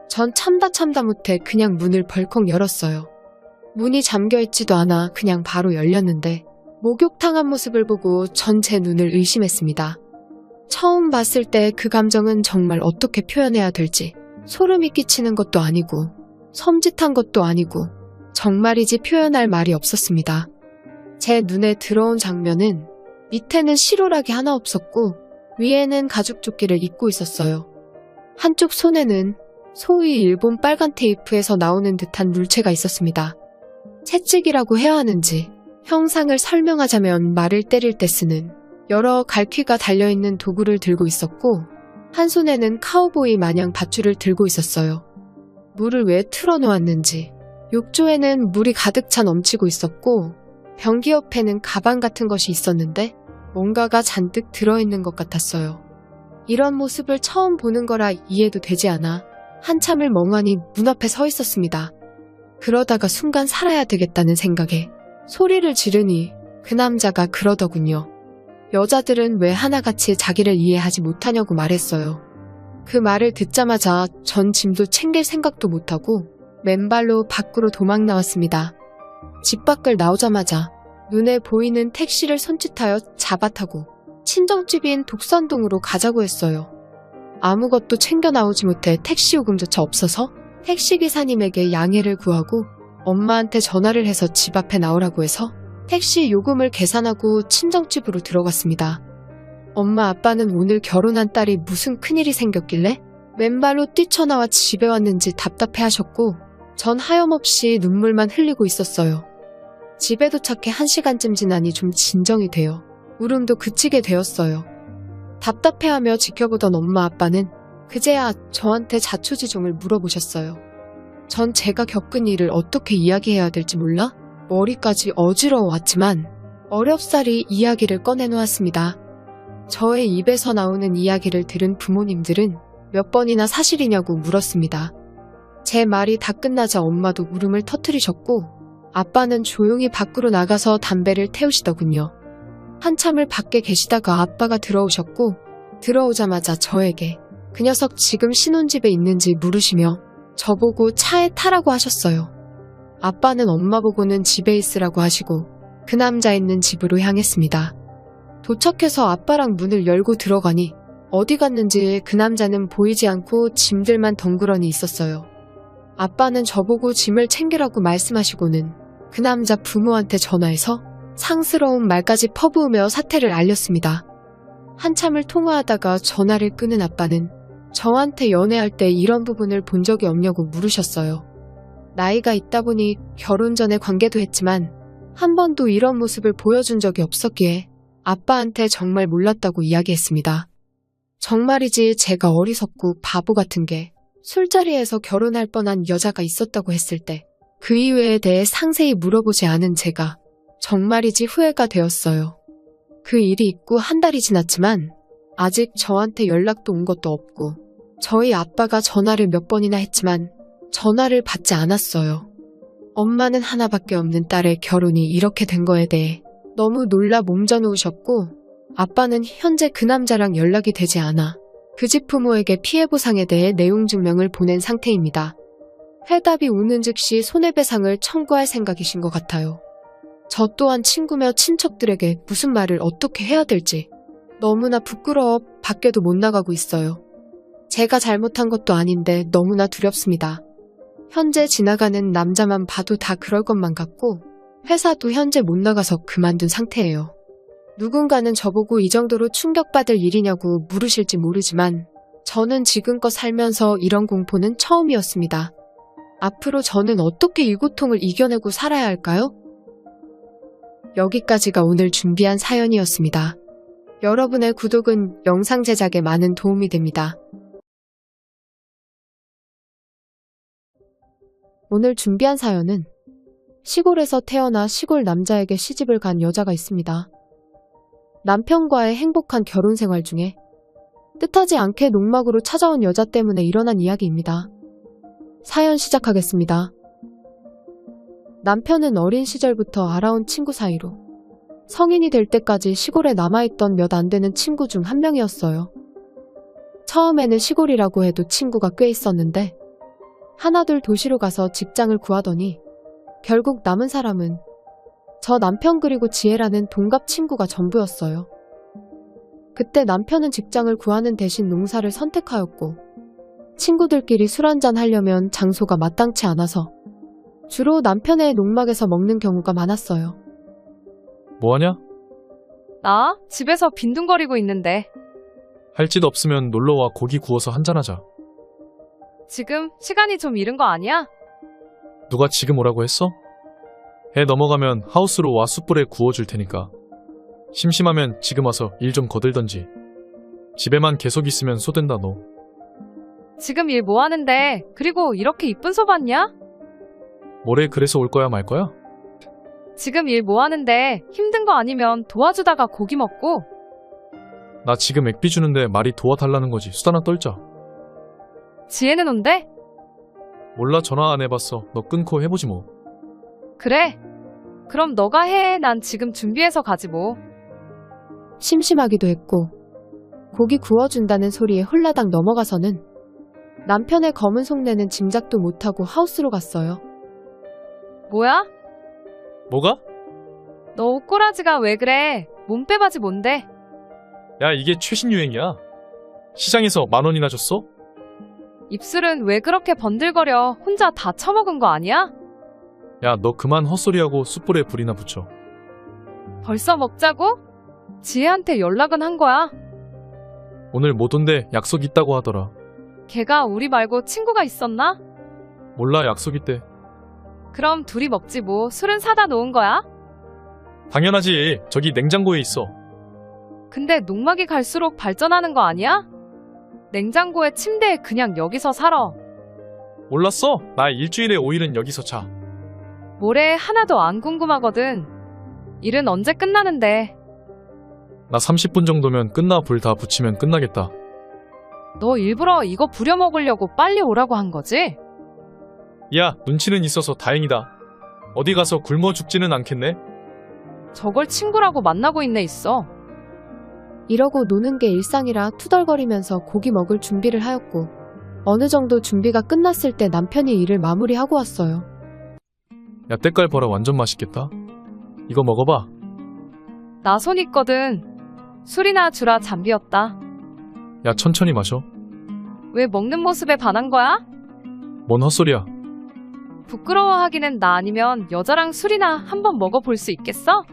전 참다 못해 그냥 문을 벌컥 열었어요. 문이 잠겨있지도 않아 그냥 바로 열렸는데 목욕탕 앞모습을 보고 전 제 눈을 의심했습니다. 처음 봤을 때 그 감정은 정말 어떻게 표현해야 될지 소름이 끼치는 것도 아니고 섬찟한 것도 아니고 정말이지 표현할 말이 없었습니다. 제 눈에 들어온 장면은 밑에는 실오락이 하나 없었고 위에는 가죽조끼를 입고 있었어요. 한쪽 손에는 소위 일본 빨간 테이프에서 나오는 듯한 물체가 있었습니다. 채찍이라고 해야 하는지 형상을 설명하자면 말을 때릴 때 쓰는 여러 갈퀴가 달려있는 도구를 들고 있었고 한 손에는 카우보이 마냥 밧줄을 들고 있었어요. 물을 왜 틀어놓았는지 욕조에는 물이 가득 차 넘치고 있었고 변기 옆에는 가방 같은 것이 있었는데 뭔가가 잔뜩 들어있는 것 같았어요. 이런 모습을 처음 보는 거라 이해도 되지 않아 한참을 멍하니 문 앞에 서 있었습니다. 그러다가 순간 살아야 되겠다는 생각에 소리를 지르니 그 남자가 그러더군요. 여자들은 왜 하나같이 자기를 이해하지 못하냐고 말했어요. 그 말을 듣자마자 전 짐도 챙길 생각도 못하고 맨발로 밖으로 도망 나왔습니다. 집 밖을 나오자마자 눈에 보이는 택시를 손짓하여 잡아타고 친정집인 독산동으로 가자고 했어요. 아무것도 챙겨 나오지 못해 택시 요금조차 없어서 택시기사님에게 양해를 구하고 엄마한테 전화를 해서 집 앞에 나오라고 해서 택시 요금을 계산하고 친정집으로 들어갔습니다. 엄마 아빠는 오늘 결혼한 딸이 무슨 큰일이 생겼길래 맨발로 뛰쳐나와 집에 왔는지 답답해하셨고 전 하염없이 눈물만 흘리고 있었어요. 집에 도착해 1시간쯤 지나니 좀 진정이 되어 울음도 그치게 되었어요. 답답해하며 지켜보던 엄마 아빠는 그제야 저한테 자초지종을 물어보셨어요. 전 제가 겪은 일을 어떻게 이야기해야 될지 몰라 머리까지 어지러워왔지만 어렵사리 이야기를 꺼내놓았습니다. 저의 입에서 나오는 이야기를 들은 부모님들은 몇 번이나 사실이냐고 물었습니다. 제 말이 다 끝나자 엄마도 울음을 터뜨리셨고 아빠는 조용히 밖으로 나가서 담배를 태우시더군요. 한참을 밖에 계시다가 아빠가 들어오셨고 들어오자마자 저에게 그 녀석 지금 신혼집에 있는지 물으시며 저보고 차에 타라고 하셨어요. 아빠는 엄마 보고는 집에 있으라고 하시고 그 남자 있는 집으로 향했습니다. 도착해서 아빠랑 문을 열고 들어가니 어디 갔는지 그 남자는 보이지 않고 짐들만 덩그러니 있었어요. 아빠는 저보고 짐을 챙기라고 말씀하시고는 그 남자 부모한테 전화해서 상스러운 말까지 퍼부으며 사태를 알렸습니다. 한참을 통화하다가 전화를 끊은 아빠는 저한테 연애할 때 이런 부분을 본 적이 없냐고 물으셨어요. 나이가 있다 보니 결혼 전에 관계도 했지만 한 번도 이런 모습을 보여준 적이 없었기에 아빠한테 정말 몰랐다고 이야기했습니다. 정말이지 제가 어리석고 바보 같은 게 술자리에서 결혼할 뻔한 여자가 있었다고 했을 때 그 이유에 대해 상세히 물어보지 않은 제가 정말이지 후회가 되었어요. 그 일이 있고 한 달이 지났지만 아직 저한테 연락도 온 것도 없고 저희 아빠가 전화를 몇 번이나 했지만 전화를 받지 않았어요. 엄마는 하나밖에 없는 딸의 결혼이 이렇게 된 거에 대해 너무 놀라 몸져놓으셨고 아빠는 현재 그 남자랑 연락이 되지 않아 그 집 부모에게 피해 보상에 대해 내용 증명을 보낸 상태입니다. 회답이 오는 즉시 손해배상을 청구할 생각이신 것 같아요. 저 또한 친구며 친척들에게 무슨 말을 어떻게 해야 될지 너무나 부끄러워 밖에도 못 나가고 있어요. 제가 잘못한 것도 아닌데 너무나 두렵습니다. 현재 지나가는 남자만 봐도 다 그럴 것만 같고 회사도 현재 못 나가서 그만둔 상태예요. 누군가는 저보고 이 정도로 충격받을 일이냐고 물으실지 모르지만 저는 지금껏 살면서 이런 공포는 처음이었습니다. 앞으로 저는 어떻게 이 고통을 이겨내고 살아야 할까요? 여기까지가 오늘 준비한 사연이었습니다. 여러분의 구독은 영상 제작에 많은 도움이 됩니다. 오늘 준비한 사연은 시골에서 태어나 시골 남자에게 시집을 간 여자가 있습니다. 남편과의 행복한 결혼 생활 중에 뜻하지 않게 농막으로 찾아온 여자 때문에 일어난 이야기입니다. 사연 시작하겠습니다. 남편은 어린 시절부터 알아온 친구 사이로 성인이 될 때까지 시골에 남아있던 몇 안 되는 친구 중 한 명이었어요. 처음에는 시골이라고 해도 친구가 꽤 있었는데 하나둘 도시로 가서 직장을 구하더니 결국 남은 사람은 저 남편 그리고 지혜라는 동갑 친구가 전부였어요. 그때 남편은 직장을 구하는 대신 농사를 선택하였고 친구들끼리 술 한잔 하려면 장소가 마땅치 않아서 주로 남편의 농막에서 먹는 경우가 많았어요. 뭐하냐? 나 집에서 빈둥거리고 있는데 할 짓 없으면 놀러와 고기 구워서 한잔하자. 지금 시간이 좀 이른 거 아니야? 누가 지금 오라고 했어? 해 넘어가면 하우스로 와 숯불에 구워줄 테니까. 심심하면 지금 와서 일 좀 거들던지. 집에만 계속 있으면 쏘된다 너. 지금 일 뭐 하는데 그리고 이렇게 이쁜 소 봤냐? 뭐래 그래서 올 거야 말 거야? 지금 일 뭐 하는데 힘든 거 아니면 도와주다가 고기 먹고. 나 지금 액비 주는데 말이 도와달라는 거지. 수다나 떨자. 지혜는 온대? 몰라 전화 안 해봤어. 너 끊고 해보지 뭐. 그래. 그럼 너가 해. 난 지금 준비해서 가지 뭐. 심심하기도 했고 고기 구워준다는 소리에 홀라당 넘어가서는 남편의 검은 속내는 짐작도 못하고 하우스로 갔어요. 뭐야? 뭐가? 너 옷꼬라지가 왜 그래? 몸빼바지 뭔데? 야 이게 최신 유행이야. 시장에서 10,000원이나 줬어? 입술은 왜 그렇게 번들거려? 혼자 다 처먹은 거 아니야? 야 너 그만 헛소리하고 숯불에 불이나 붙여. 벌써 먹자고? 지혜한테 연락은 한 거야. 오늘 못 온대. 약속 있다고 하더라. 걔가 우리 말고 친구가 있었나? 몰라 약속 있대. 그럼 둘이 먹지 뭐. 술은 사다 놓은 거야? 당연하지. 저기 냉장고에 있어. 근데 농막이 갈수록 발전하는 거 아니야? 냉장고에 침대에 그냥 여기서 살아. 몰랐어? 나 일주일에 5일은 여기서 자. 뭐래 하나도 안 궁금하거든. 일은 언제 끝나는데? 나 30분 정도면 끝나. 불 다 붙이면 끝나겠다. 너 일부러 이거 부려먹으려고 빨리 오라고 한 거지? 야 눈치는 있어서 다행이다. 어디 가서 굶어 죽지는 않겠네? 저걸 친구라고 만나고 있네 있어. 이러고 노는 게 일상이라 투덜거리면서 고기 먹을 준비를 하였고 어느 정도 준비가 끝났을 때 남편이 일을 마무리하고 왔어요. 야 때깔 봐라. 완전 맛있겠다. 이거 먹어봐. 나 손 있거든. 술이나 주라 잠비었다. 야 천천히 마셔. 왜 먹는 모습에 반한 거야? 뭔 헛소리야. 부끄러워하기는 나 아니면 여자랑 술이나 한번 먹어볼 수 있겠어?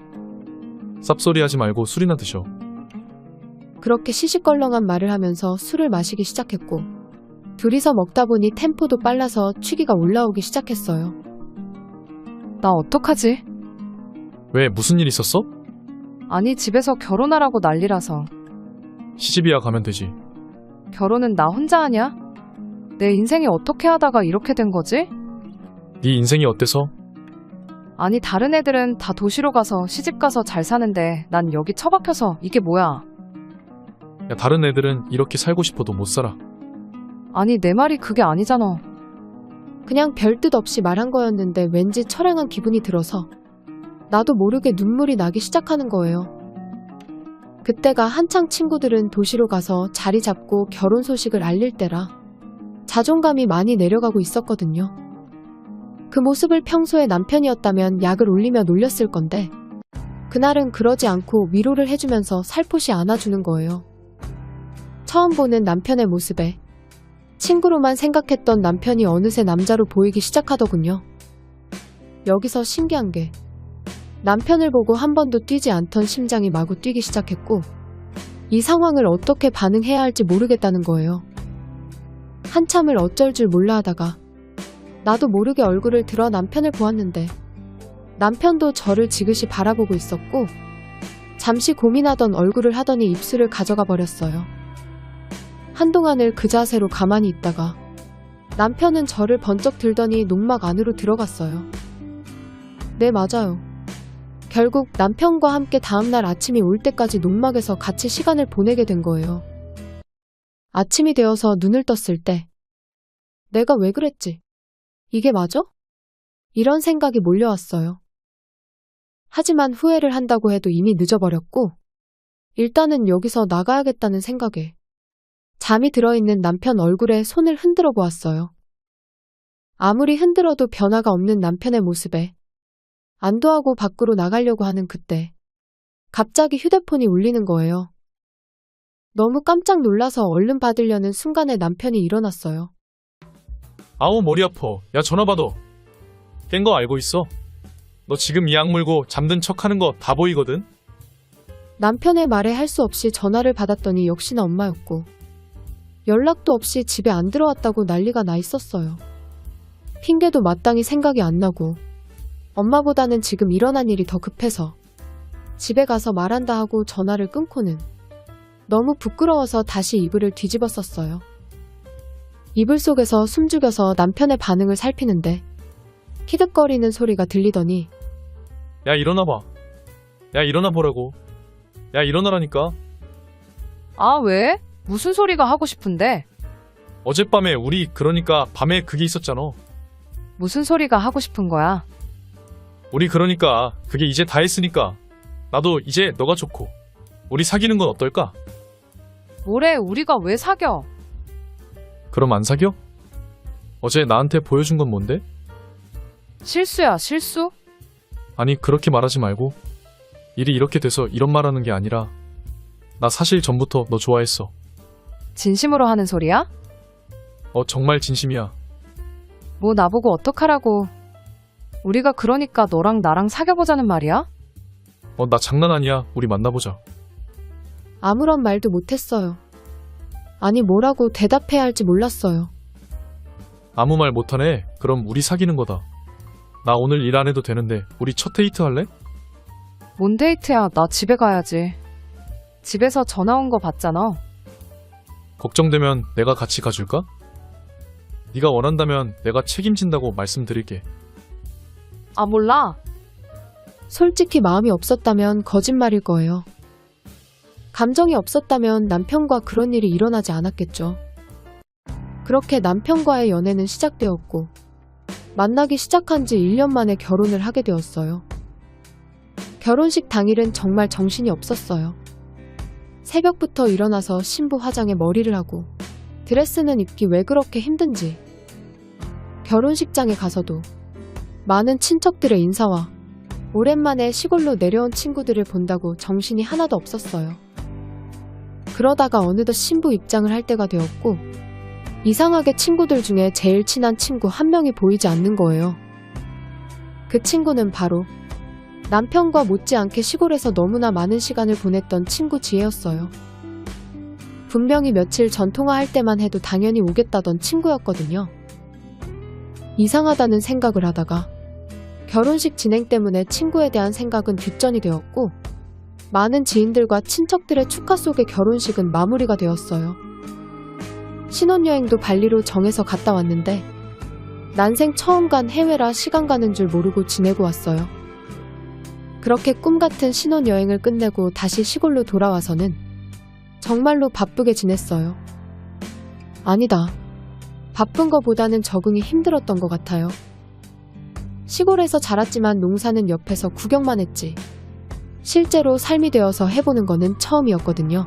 쌉소리 하지 말고 술이나 드셔. 그렇게 시시껄렁한 말을 하면서 술을 마시기 시작했고 둘이서 먹다 보니 템포도 빨라서 취기가 올라오기 시작했어요. 나 어떡하지? 왜 무슨 일 있었어? 아니 집에서 결혼하라고 난리라서. 시집이야 가면 되지. 결혼은 나 혼자 하냐? 내 인생이 어떻게 하다가 이렇게 된 거지? 네 인생이 어때서? 아니 다른 애들은 다 도시로 가서 시집가서 잘 사는데 난 여기 처박혀서 이게 뭐야? 야 다른 애들은 이렇게 살고 싶어도 못 살아. 아니 내 말이 그게 아니잖아. 그냥 별 뜻 없이 말한 거였는데 왠지 처량한 기분이 들어서 나도 모르게 눈물이 나기 시작하는 거예요. 그때가 한창 친구들은 도시로 가서 자리 잡고 결혼 소식을 알릴 때라 자존감이 많이 내려가고 있었거든요. 그 모습을 평소에 남편이었다면 약을 올리며 놀렸을 건데 그날은 그러지 않고 위로를 해주면서 살포시 안아주는 거예요. 처음 보는 남편의 모습에 친구로만 생각했던 남편이 어느새 남자로 보이기 시작하더군요. 여기서 신기한 게 남편을 보고 한 번도 뛰지 않던 심장이 마구 뛰기 시작했고 이 상황을 어떻게 반응해야 할지 모르겠다는 거예요. 한참을 어쩔 줄 몰라 하다가 나도 모르게 얼굴을 들어 남편을 보았는데 남편도 저를 지그시 바라보고 있었고 잠시 고민하던 얼굴을 하더니 입술을 가져가 버렸어요. 한동안을 그 자세로 가만히 있다가 남편은 저를 번쩍 들더니 농막 안으로 들어갔어요. 네, 맞아요. 결국 남편과 함께 다음날 아침이 올 때까지 농막에서 같이 시간을 보내게 된 거예요. 아침이 되어서 눈을 떴을 때 내가 왜 그랬지? 이게 맞아? 이런 생각이 몰려왔어요. 하지만 후회를 한다고 해도 이미 늦어버렸고 일단은 여기서 나가야겠다는 생각에 잠이 들어있는 남편 얼굴에 손을 흔들어 보았어요. 아무리 흔들어도 변화가 없는 남편의 모습에 안도하고 밖으로 나가려고 하는 그때 갑자기 휴대폰이 울리는 거예요. 너무 깜짝 놀라서 얼른 받으려는 순간에 남편이 일어났어요. 아우 머리 아파. 야 전화 받아. 깬 거 알고 있어? 너 지금 이 약 물고 잠든 척하는 거 다 보이거든? 남편의 말에 할 수 없이 전화를 받았더니 역시나 엄마였고 연락도 없이 집에 안 들어왔다고 난리가 나 있었어요. 핑계도 마땅히 생각이 안 나고 엄마보다는 지금 일어난 일이 더 급해서 집에 가서 말한다 하고 전화를 끊고는 너무 부끄러워서 다시 이불을 뒤집어 썼어요. 이불 속에서 숨죽여서 남편의 반응을 살피는데 키득거리는 소리가 들리더니 야 일어나봐. 야 일어나 보라고. 야 일어나라니까. 아, 왜? 무슨 소리가 하고 싶은데? 어젯밤에 우리 그러니까 밤에 그게 있었잖아. 무슨 소리가 하고 싶은 거야? 우리 그러니까 그게 이제 다 했으니까 나도 이제 너가 좋고 우리 사귀는 건 어떨까? 뭐래, 우리가 왜 사겨? 그럼 안 사겨? 어제 나한테 보여준 건 뭔데? 실수야, 실수? 아니 그렇게 말하지 말고 일이 이렇게 돼서 이런 말하는 게 아니라 나 사실 전부터 너 좋아했어. 진심으로 하는 소리야? 정말 진심이야. 뭐 나보고 어떡하라고. 우리가 그러니까 너랑 나랑 사귀어보자는 말이야? 나 장난 아니야. 우리 만나보자. 아무런 말도 못했어요. 아니 뭐라고 대답해야 할지 몰랐어요. 아무 말 못하네. 그럼 우리 사귀는 거다. 나 오늘 일 안 해도 되는데 우리 첫 데이트 할래? 뭔 데이트야, 나 집에 가야지. 집에서 전화 온 거 봤잖아. 걱정되면 내가 같이 가줄까? 네가 원한다면 내가 책임진다고 말씀드릴게. 아, 몰라. 솔직히 마음이 없었다면 거짓말일 거예요. 감정이 없었다면 남편과 그런 일이 일어나지 않았겠죠. 그렇게 남편과의 연애는 시작되었고 만나기 시작한 지 1년 만에 결혼을 하게 되었어요. 결혼식 당일은 정말 정신이 없었어요. 새벽부터 일어나서 신부 화장에 머리를 하고 드레스는 입기 왜 그렇게 힘든지 결혼식장에 가서도 많은 친척들의 인사와 오랜만에 시골로 내려온 친구들을 본다고 정신이 하나도 없었어요. 그러다가 어느덧 신부 입장을 할 때가 되었고 이상하게 친구들 중에 제일 친한 친구 한 명이 보이지 않는 거예요. 그 친구는 바로 남편과 못지않게 시골에서 너무나 많은 시간을 보냈던 친구 지혜였어요. 분명히 며칠 전통화할 때만 해도 당연히 오겠다던 친구였거든요. 이상하다는 생각을 하다가 결혼식 진행 때문에 친구에 대한 생각은 뒷전이 되었고 많은 지인들과 친척들의 축하 속에 결혼식은 마무리가 되었어요. 신혼여행도 발리로 정해서 갔다 왔는데 난생 처음 간 해외라 시간 가는 줄 모르고 지내고 왔어요. 그렇게 꿈같은 신혼여행을 끝내고 다시 시골로 돌아와서는 정말로 바쁘게 지냈어요. 아니다. 바쁜 거보다는 적응이 힘들었던 것 같아요. 시골에서 자랐지만 농사는 옆에서 구경만 했지. 실제로 삶이 되어서 해보는 거는 처음이었거든요.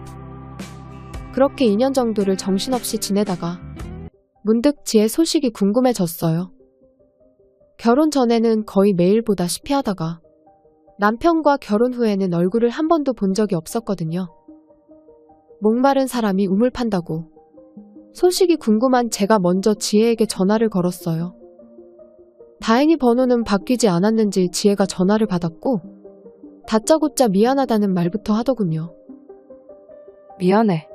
그렇게 2년 정도를 정신없이 지내다가 문득 지혜 소식이 궁금해졌어요. 결혼 전에는 거의 매일 보다시피 하다가 남편과 결혼 후에는 얼굴을 한 번도 본 적이 없었거든요. 목마른 사람이 우물 판다고 소식이 궁금한 제가 먼저 지혜에게 전화를 걸었어요. 다행히 번호는 바뀌지 않았는지 지혜가 전화를 받았고 다짜고짜 미안하다는 말부터 하더군요. 미안해.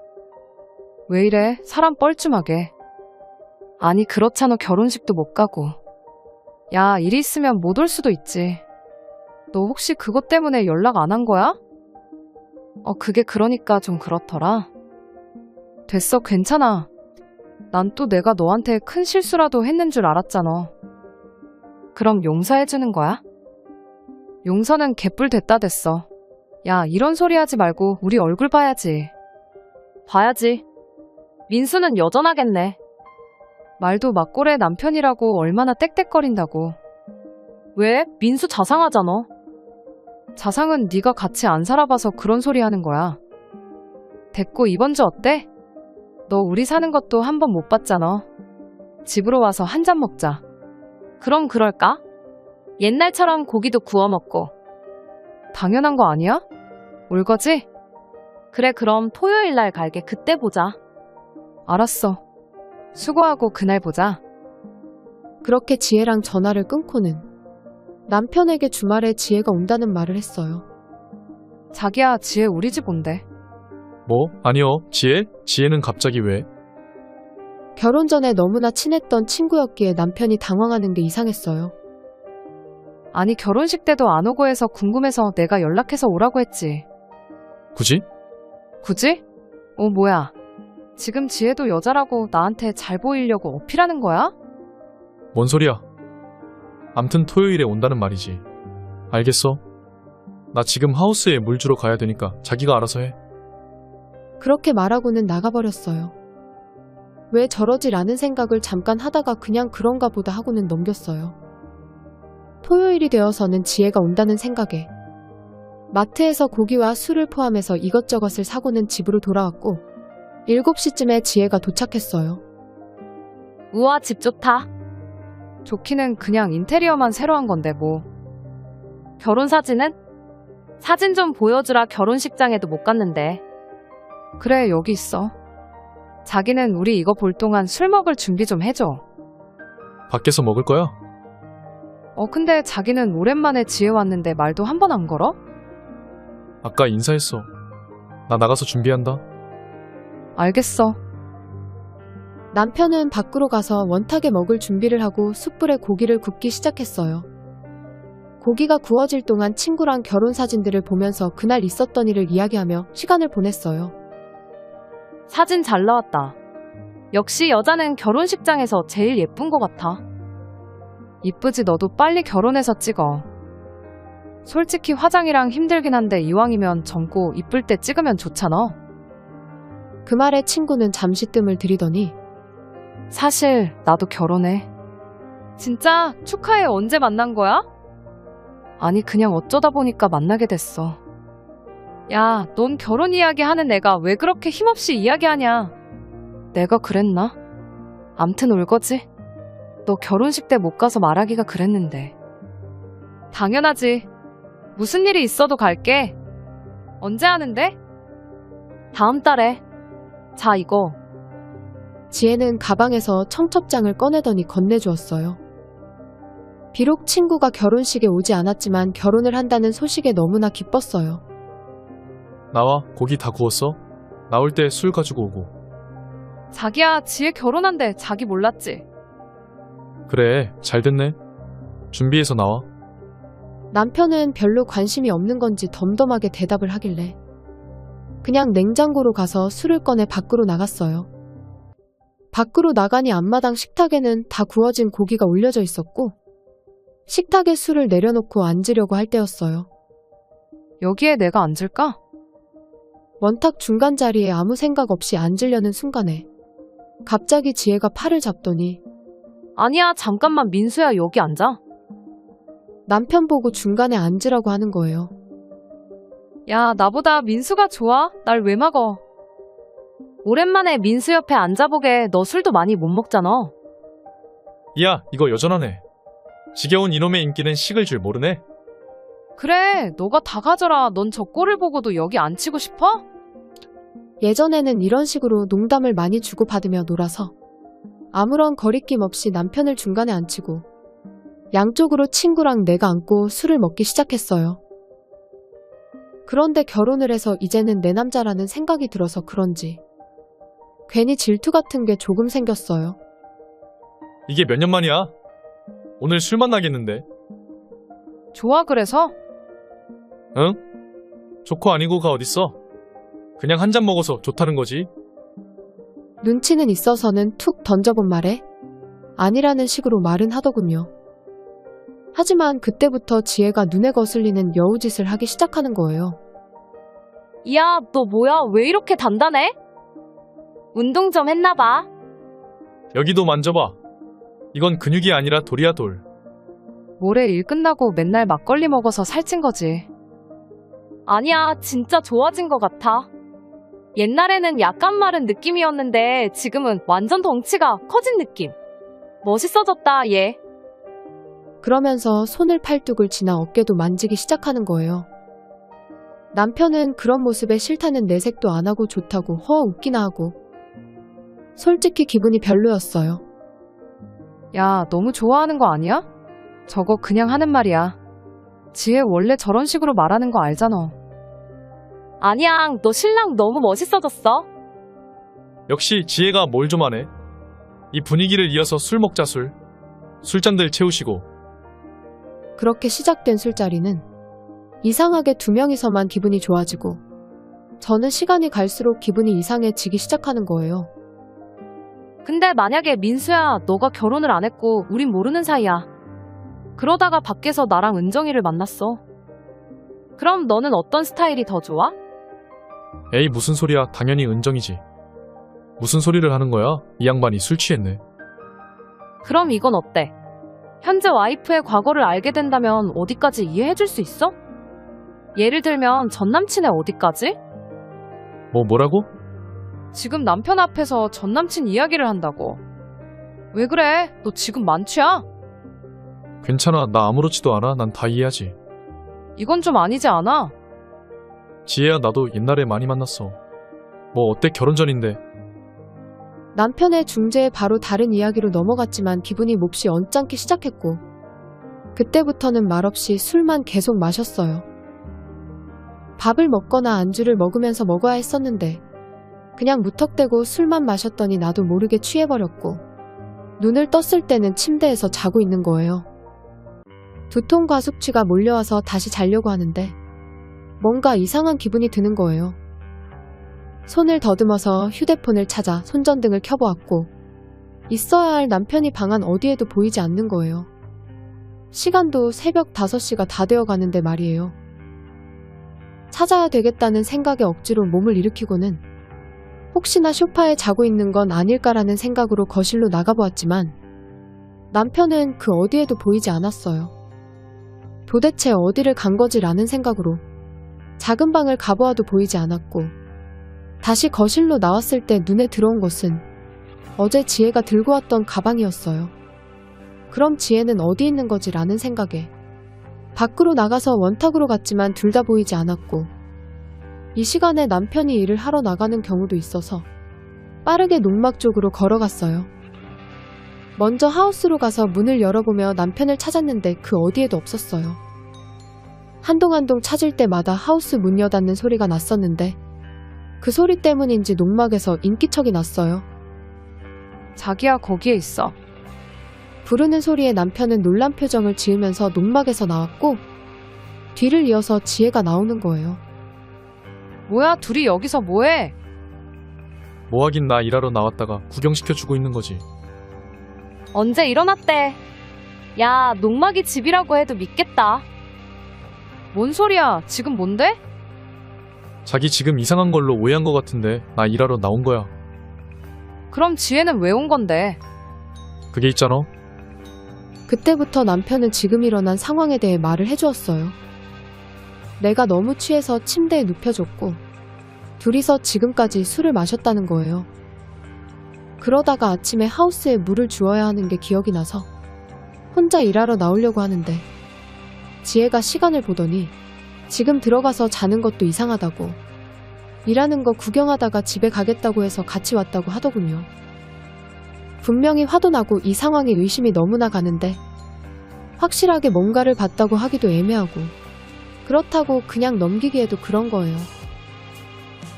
왜 이래? 사람 뻘쭘하게. 아니 그렇잖아 결혼식도 못 가고. 야 일 있으면 못 올 수도 있지. 너 혹시 그것 때문에 연락 안 한 거야? 그게 그러니까 좀 그렇더라. 됐어 괜찮아. 난 또 내가 너한테 큰 실수라도 했는 줄 알았잖아. 그럼 용서해주는 거야? 용서는 개뿔 됐다 됐어. 야 이런 소리 하지 말고 우리 얼굴 봐야지. 봐야지. 민수는 여전하겠네. 말도 막고래 남편이라고 얼마나 떽떽거린다고. 왜? 민수 자상하잖아. 자상은 네가 같이 안 살아봐서 그런 소리 하는 거야. 됐고 이번 주 어때? 너 우리 사는 것도 한 번 못 봤잖아. 집으로 와서 한 잔 먹자. 그럼 그럴까? 옛날처럼 고기도 구워 먹고. 당연한 거 아니야? 올 거지? 그래 그럼 토요일 날 갈게. 그때 보자. 알았어. 수고하고 그날 보자. 그렇게 지혜랑 전화를 끊고는 남편에게 주말에 지혜가 온다는 말을 했어요. 자기야 지혜 우리 집 온대. 뭐? 아니요. 지혜? 지혜는 갑자기 왜? 결혼 전에 너무나 친했던 친구였기에 남편이 당황하는 게 이상했어요. 아니 결혼식 때도 안 오고 해서 궁금해서 내가 연락해서 오라고 했지. 굳이? 굳이? 뭐야. 지금 지혜도 여자라고 나한테 잘 보이려고 어필하는 거야? 뭔 소리야? 암튼 토요일에 온다는 말이지. 알겠어. 나 지금 하우스에 물 주러 가야 되니까 자기가 알아서 해. 그렇게 말하고는 나가버렸어요. 왜 저러지 라는 생각을 잠깐 하다가 그냥 그런가 보다 하고는 넘겼어요. 토요일이 되어서는 지혜가 온다는 생각에 마트에서 고기와 술을 포함해서 이것저것을 사고는 집으로 돌아왔고 7시쯤에 지혜가 도착했어요. 우와 집 좋다. 좋기는 그냥 인테리어만 새로 한 건데 뭐. 결혼 사진은? 사진 좀 보여주라. 결혼식장에도 못 갔는데. 그래 여기 있어. 자기는 우리 이거 볼 동안 술 먹을 준비 좀 해줘. 밖에서 먹을 거야? 근데 자기는 오랜만에 지혜 왔는데 말도 한 번 안 걸어? 아까 인사했어. 나 나가서 준비한다. 알겠어. 남편은 밖으로 가서 원탁에 먹을 준비를 하고 숯불에 고기를 굽기 시작했어요. 고기가 구워질 동안 친구랑 결혼 사진들을 보면서 그날 있었던 일을 이야기하며 시간을 보냈어요. 사진 잘 나왔다. 역시 여자는 결혼식장에서 제일 예쁜 것 같아. 이쁘지 너도 빨리 결혼해서 찍어. 솔직히 화장이랑 힘들긴 한데 이왕이면 젊고 이쁠 때 찍으면 좋잖아. 그 말에 친구는 잠시 뜸을 들이더니 사실 나도 결혼해. 진짜? 축하해. 언제 만난 거야? 아니 그냥 어쩌다 보니까 만나게 됐어. 야, 넌 결혼 이야기 하는 애가 왜 그렇게 힘없이 이야기하냐? 내가 그랬나? 암튼 올 거지? 너 결혼식 때 못 가서 말하기가 그랬는데. 당연하지. 무슨 일이 있어도 갈게. 언제 하는데? 다음 달에. 자, 이거. 지혜는 가방에서 청첩장을 꺼내더니 건네주었어요. 비록 친구가 결혼식에 오지 않았지만 결혼을 한다는 소식에 너무나 기뻤어요. 나와. 고기 다 구웠어. 나올 때 술 가지고 오고. 자기야, 지혜 결혼한대. 자기 몰랐지? 그래. 잘 됐네. 준비해서 나와. 남편은 별로 관심이 없는 건지 덤덤하게 대답을 하길래 그냥 냉장고로 가서 술을 꺼내 밖으로 나갔어요. 밖으로 나가니 앞마당 식탁에는 다 구워진 고기가 올려져 있었고 식탁에 술을 내려놓고 앉으려고 할 때였어요. 여기에 내가 앉을까? 원탁 중간 자리에 아무 생각 없이 앉으려는 순간에 갑자기 지혜가 팔을 잡더니 아니야, 잠깐만. 민수야, 여기 앉아. 남편 보고 중간에 앉으라고 하는 거예요. 야, 나보다 민수가 좋아? 날 왜 막어? 오랜만에 민수 옆에 앉아보게. 너 술도 많이 못 먹잖아. 야, 이거 여전하네. 지겨운 이놈의 인기는 식을 줄 모르네. 그래, 너가 다 가져라. 넌 저 꼴을 보고도 여기 앉히고 싶어? 예전에는 이런 식으로 농담을 많이 주고받으며 놀아서 아무런 거리낌 없이 남편을 중간에 앉히고 양쪽으로 친구랑 내가 앉고 술을 먹기 시작했어요. 그런데 결혼을 해서 이제는 내 남자라는 생각이 들어서 그런지 괜히 질투 같은 게 조금 생겼어요. 이게 몇 년 만이야? 오늘 술 만나겠는데? 좋아, 그래서? 응? 좋고 아니고가 어딨어? 그냥 한 잔 먹어서 좋다는 거지. 눈치는 있어서는 툭 던져본 말에 아니라는 식으로 말은 하더군요. 하지만 그때부터 지혜가 눈에 거슬리는 여우짓을 하기 시작하는 거예요. 야, 너 뭐야? 왜 이렇게 단단해? 운동 좀 했나봐. 여기도 만져봐. 이건 근육이 아니라 돌이야, 돌. 모레 일 끝나고 맨날 막걸리 먹어서 살찐 거지. 아니야, 진짜 좋아진 것 같아. 옛날에는 약간 마른 느낌이었는데 지금은 완전 덩치가 커진 느낌. 멋있어졌다, 얘. 그러면서 손을 팔뚝을 지나 어깨도 만지기 시작하는 거예요. 남편은 그런 모습에 싫다는 내색도 안 하고 좋다고 허 웃기나 하고 솔직히 기분이 별로였어요. 야, 너무 좋아하는 거 아니야? 저거 그냥 하는 말이야. 지혜 원래 저런 식으로 말하는 거 알잖아. 아니야, 너 신랑 너무 멋있어졌어. 역시 지혜가 뭘 좀 하네. 이 분위기를 이어서 술 먹자, 술. 술잔들 채우시고. 그렇게 시작된 술자리는 이상하게 두 명이서만 기분이 좋아지고 저는 시간이 갈수록 기분이 이상해지기 시작하는 거예요. 근데 만약에 민수야, 너가 결혼을 안 했고 우린 모르는 사이야. 그러다가 밖에서 나랑 은정이를 만났어. 그럼 너는 어떤 스타일이 더 좋아? 에이, 무슨 소리야. 당연히 은정이지. 무슨 소리를 하는 거야? 이 양반이 술 취했네. 그럼 이건 어때? 현재 와이프의 과거를 알게 된다면 어디까지 이해해줄 수 있어? 예를 들면 전 남친의 어디까지? 뭐라고? 지금 남편 앞에서 전 남친 이야기를 한다고. 왜 그래? 너 지금 만취야? 괜찮아. 나 아무렇지도 않아. 난 다 이해하지. 이건 좀 아니지 않아? 지혜야, 나도 옛날에 많이 만났어. 뭐 어때? 결혼 전인데. 남편의 중재에 바로 다른 이야기로 넘어갔지만 기분이 몹시 언짢기 시작했고 그때부터는 말없이 술만 계속 마셨어요. 밥을 먹거나 안주를 먹으면서 먹어야 했었는데 그냥 무턱대고 술만 마셨더니 나도 모르게 취해버렸고 눈을 떴을 때는 침대에서 자고 있는 거예요. 두통과 숙취가 몰려와서 다시 자려고 하는데 뭔가 이상한 기분이 드는 거예요. 손을 더듬어서 휴대폰을 찾아 손전등을 켜보았고 있어야 할 남편이 방 안 어디에도 보이지 않는 거예요. 시간도 새벽 5시가 다 되어 가는데 말이에요. 찾아야 되겠다는 생각에 억지로 몸을 일으키고는 혹시나 소파에 자고 있는 건 아닐까라는 생각으로 거실로 나가보았지만 남편은 그 어디에도 보이지 않았어요. 도대체 어디를 간 거지라는 생각으로 작은 방을 가보아도 보이지 않았고 다시 거실로 나왔을 때 눈에 들어온 것은 어제 지혜가 들고 왔던 가방이었어요. 그럼 지혜는 어디 있는 거지라는 생각에 밖으로 나가서 원탁으로 갔지만 둘 다 보이지 않았고 이 시간에 남편이 일을 하러 나가는 경우도 있어서 빠르게 농막 쪽으로 걸어갔어요. 먼저 하우스로 가서 문을 열어보며 남편을 찾았는데 그 어디에도 없었어요. 한동안동 찾을 때마다 하우스 문 여닫는 소리가 났었는데 그 소리 때문인지 농막에서 인기척이 났어요. 자기야, 거기에 있어. 부르는 소리에 남편은 놀란 표정을 지으면서 농막에서 나왔고 뒤를 이어서 지혜가 나오는 거예요. 뭐야, 둘이 여기서 뭐해? 뭐 하긴 나 일하러 나왔다가 구경시켜주고 있는 거지. 언제 일어났대? 야, 농막이 집이라고 해도 믿겠다. 뭔 소리야? 지금 뭔데? 자기 지금 이상한 걸로 오해한 것 같은데 나 일하러 나온 거야. 그럼 지혜는 왜 온 건데? 그게 있잖아. 그때부터 남편은 지금 일어난 상황에 대해 말을 해주었어요. 내가 너무 취해서 침대에 눕혀줬고 둘이서 지금까지 술을 마셨다는 거예요. 그러다가 아침에 하우스에 물을 주어야 하는 게 기억이 나서 혼자 일하러 나오려고 하는데 지혜가 시간을 보더니 지금 들어가서 자는 것도 이상하다고 일하는 거 구경하다가 집에 가겠다고 해서 같이 왔다고 하더군요. 분명히 화도 나고 이 상황에 의심이 너무나 가는데 확실하게 뭔가를 봤다고 하기도 애매하고 그렇다고 그냥 넘기기에도 그런 거예요.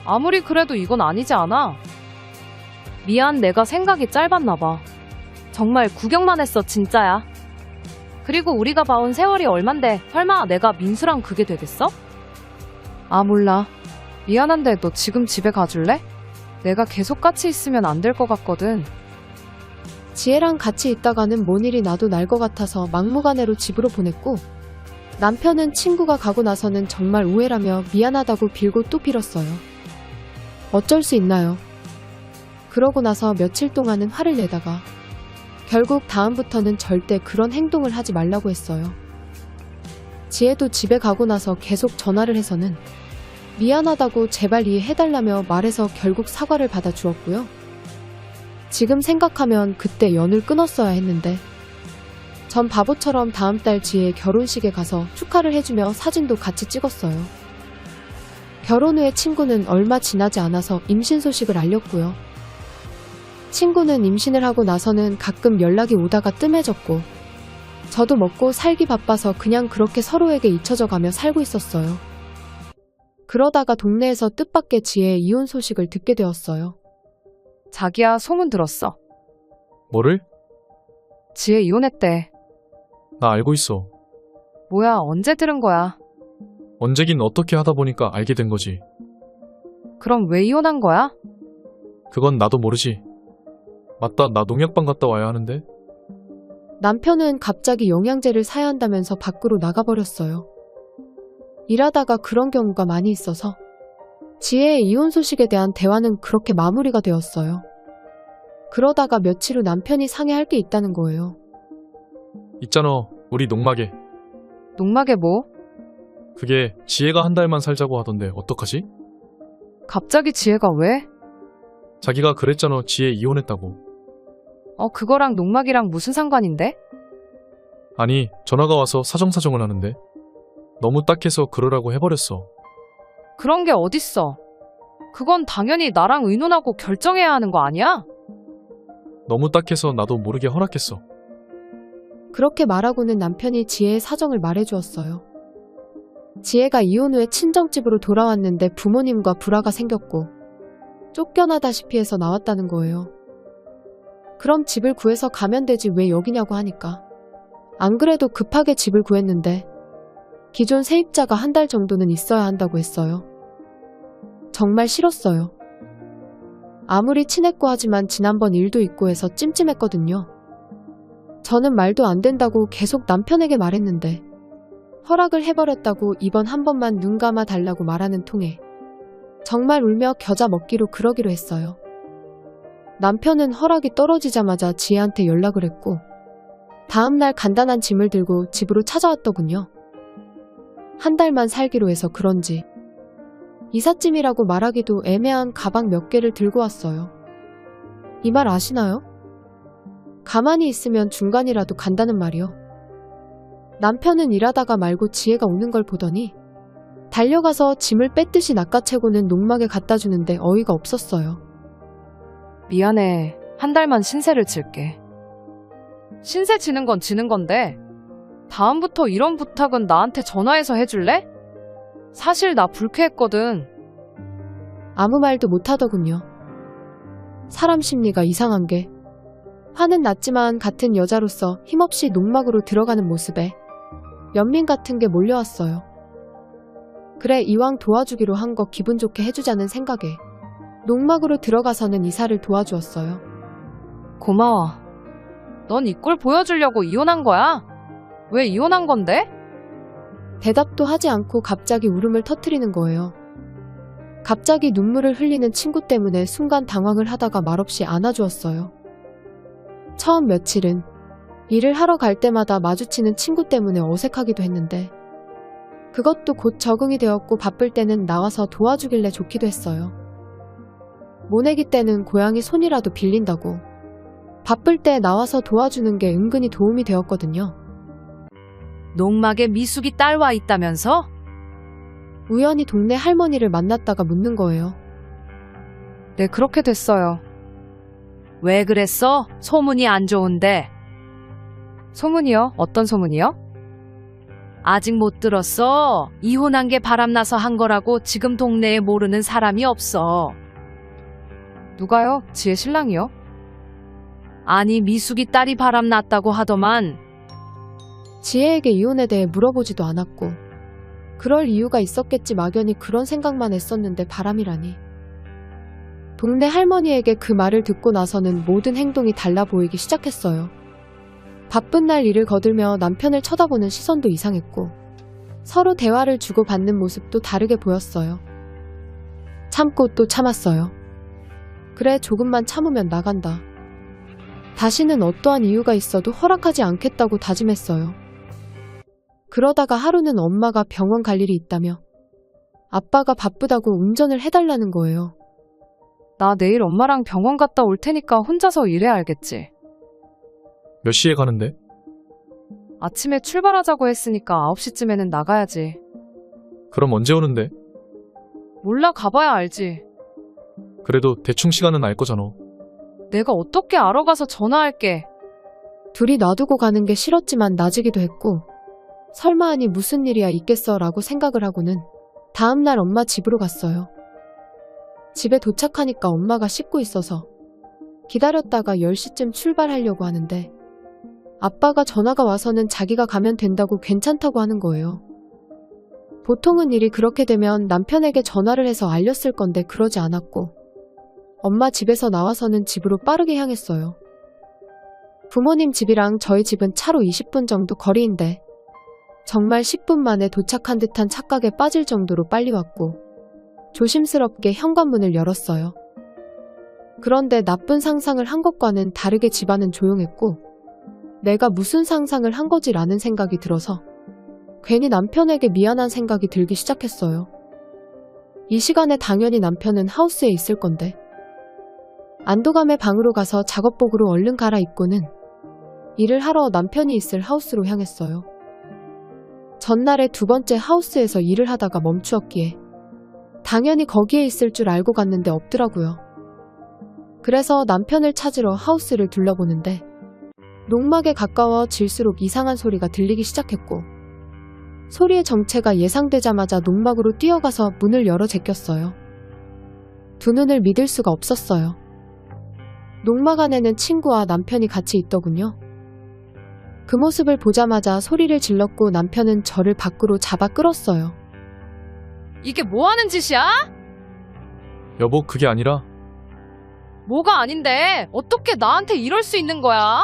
아무리 그래도 이건 아니지 않아? 미안, 내가 생각이 짧았나 봐. 정말 구경만 했어, 진짜야. 그리고 우리가 봐온 세월이 얼만데 설마 내가 민수랑 그게 되겠어? 아, 몰라. 미안한데 너 지금 집에 가줄래? 내가 계속 같이 있으면 안 될 것 같거든. 지혜랑 같이 있다가는 뭔 일이 나도 날 것 같아서 막무가내로 집으로 보냈고 남편은 친구가 가고 나서는 정말 우애라며 미안하다고 빌고 또 빌었어요. 어쩔 수 있나요? 그러고 나서 며칠 동안은 화를 내다가 결국 다음부터는 절대 그런 행동을 하지 말라고 했어요. 지혜도 집에 가고 나서 계속 전화를 해서는 미안하다고 제발 이해해달라며 말해서 결국 사과를 받아주었고요. 지금 생각하면 그때 연을 끊었어야 했는데 전 바보처럼 다음 달 지혜의 결혼식에 가서 축하를 해주며 사진도 같이 찍었어요. 결혼 후에 친구는 얼마 지나지 않아서 임신 소식을 알렸고요. 친구는 임신을 하고 나서는 가끔 연락이 오다가 뜸해졌고 저도 먹고 살기 바빠서 그냥 그렇게 서로에게 잊혀져 가며 살고 있었어요. 그러다가 동네에서 뜻밖의 지혜의 이혼 소식을 듣게 되었어요. 자기야, 소문 들었어. 뭐를? 지혜 이혼했대. 나 알고 있어. 뭐야, 언제 들은 거야? 언제긴 어떻게 하다 보니까 알게 된 거지. 그럼 왜 이혼한 거야? 그건 나도 모르지. 맞다, 나 농약방 갔다 와야 하는데. 남편은 갑자기 영양제를 사야 한다면서 밖으로 나가버렸어요. 일하다가 그런 경우가 많이 있어서 지혜의 이혼 소식에 대한 대화는 그렇게 마무리가 되었어요. 그러다가 며칠 후 남편이 상의할 게 있다는 거예요. 있잖아, 우리 농막에. 농막에 뭐? 그게 지혜가 한 달만 살자고 하던데 어떡하지? 갑자기 지혜가 왜? 자기가 그랬잖아, 지혜 이혼했다고. 그거랑 농막이랑 무슨 상관인데? 아니, 전화가 와서 사정사정을 하는데 너무 딱해서 그러라고 해버렸어. 그런 게 어딨어. 그건 당연히 나랑 의논하고 결정해야 하는 거 아니야? 너무 딱해서 나도 모르게 허락했어. 그렇게 말하고는 남편이 지혜의 사정을 말해주었어요. 지혜가 이혼 후에 친정집으로 돌아왔는데 부모님과 불화가 생겼고 쫓겨나다시피 해서 나왔다는 거예요. 그럼 집을 구해서 가면 되지 왜 여기냐고 하니까 안 그래도 급하게 집을 구했는데 기존 세입자가 한 달 정도는 있어야 한다고 했어요. 정말 싫었어요. 아무리 친했고 하지만 지난번 일도 있고 해서 찜찜했거든요. 저는 말도 안 된다고 계속 남편에게 말했는데 허락을 해버렸다고 이번 한 번만 눈 감아 달라고 말하는 통에 정말 울며 겨자 먹기로 그러기로 했어요. 남편은 허락이 떨어지자마자 지혜한테 연락을 했고 다음날 간단한 짐을 들고 집으로 찾아왔더군요. 한 달만 살기로 해서 그런지 이삿짐이라고 말하기도 애매한 가방 몇 개를 들고 왔어요. 이 말 아시나요? 가만히 있으면 중간이라도 간다는 말이요. 남편은 일하다가 말고 지혜가 오는 걸 보더니 달려가서 짐을 뺏듯이 낚아채고는 농막에 갖다 주는데 어이가 없었어요. 미안해. 한 달만 신세를 질게. 신세 지는 건 지는 건데 다음부터 이런 부탁은 나한테 전화해서 해줄래? 사실 나 불쾌했거든. 아무 말도 못하더군요. 사람 심리가 이상한 게 화는 났지만 같은 여자로서 힘없이 농막으로 들어가는 모습에 연민 같은 게 몰려왔어요. 그래, 이왕 도와주기로 한 거 기분 좋게 해주자는 생각에 농막으로 들어가서는 이사를 도와주었어요. 고마워. 넌 이 꼴 보여주려고 이혼한 거야? 왜 이혼한 건데? 대답도 하지 않고 갑자기 울음을 터뜨리는 거예요. 갑자기 눈물을 흘리는 친구 때문에 순간 당황을 하다가 말없이 안아주었어요. 처음 며칠은 일을 하러 갈 때마다 마주치는 친구 때문에 어색하기도 했는데 그것도 곧 적응이 되었고 바쁠 때는 나와서 도와주길래 좋기도 했어요. 모내기 때는 고양이 손이라도 빌린다고 바쁠 때 나와서 도와주는 게 은근히 도움이 되었거든요. 농막에 미숙이 딸 와 있다면서? 우연히 동네 할머니를 만났다가 묻는 거예요. 네, 그렇게 됐어요. 왜 그랬어? 소문이 안 좋은데. 소문이요? 어떤 소문이요? 아직 못 들었어. 이혼한 게 바람나서 한 거라고 지금 동네에 모르는 사람이 없어. 누가요? 지혜 신랑이요? 아니, 미숙이 딸이 바람났다고 하더만. 지혜에게 이혼에 대해 물어보지도 않았고 그럴 이유가 있었겠지 막연히 그런 생각만 했었는데 바람이라니. 동네 할머니에게 그 말을 듣고 나서는 모든 행동이 달라 보이기 시작했어요. 바쁜 날 일을 거들며 남편을 쳐다보는 시선도 이상했고 서로 대화를 주고받는 모습도 다르게 보였어요. 참고 또 참았어요. 그래, 조금만 참으면 나간다. 다시는 어떠한 이유가 있어도 허락하지 않겠다고 다짐했어요. 그러다가 하루는 엄마가 병원 갈 일이 있다며 아빠가 바쁘다고 운전을 해달라는 거예요. 나 내일 엄마랑 병원 갔다 올 테니까 혼자서 일해야 알겠지. 몇 시에 가는데? 아침에 출발하자고 했으니까 9시쯤에는 나가야지. 그럼 언제 오는데? 몰라, 가봐야 알지. 그래도 대충 시간은 알 거잖아. 내가 어떻게 알아가서 전화할게. 둘이 놔두고 가는 게 싫었지만 나지기도 했고 설마 하니 무슨 일이야 있겠어 라고 생각을 하고는 다음날 엄마 집으로 갔어요. 집에 도착하니까 엄마가 씻고 있어서 기다렸다가 10시쯤 출발하려고 하는데 아빠가 전화가 와서는 자기가 가면 된다고 괜찮다고 하는 거예요. 보통은 일이 그렇게 되면 남편에게 전화를 해서 알렸을 건데 그러지 않았고 엄마 집에서 나와서는 집으로 빠르게 향했어요. 부모님 집이랑 저희 집은 차로 20분 정도 거리인데 정말 10분 만에 도착한 듯한 착각에 빠질 정도로 빨리 왔고 조심스럽게 현관문을 열었어요. 그런데 나쁜 상상을 한 것과는 다르게 집안은 조용했고 내가 무슨 상상을 한 거지라는 생각이 들어서 괜히 남편에게 미안한 생각이 들기 시작했어요. 이 시간에 당연히 남편은 하우스에 있을 건데 안도감에 방으로 가서 작업복으로 얼른 갈아입고는 일을 하러 남편이 있을 하우스로 향했어요. 전날에 두 번째 하우스에서 일을 하다가 멈추었기에 당연히 거기에 있을 줄 알고 갔는데 없더라고요. 그래서 남편을 찾으러 하우스를 둘러보는데 농막에 가까워질수록 이상한 소리가 들리기 시작했고 소리의 정체가 예상되자마자 농막으로 뛰어가서 문을 열어 제꼈어요. 두 눈을 믿을 수가 없었어요. 농막 안에는 친구와 남편이 같이 있더군요. 그 모습을 보자마자 소리를 질렀고 남편은 저를 밖으로 잡아 끌었어요. 이게 뭐 하는 짓이야? 여보, 그게 아니라 뭐가 아닌데 어떻게 나한테 이럴 수 있는 거야?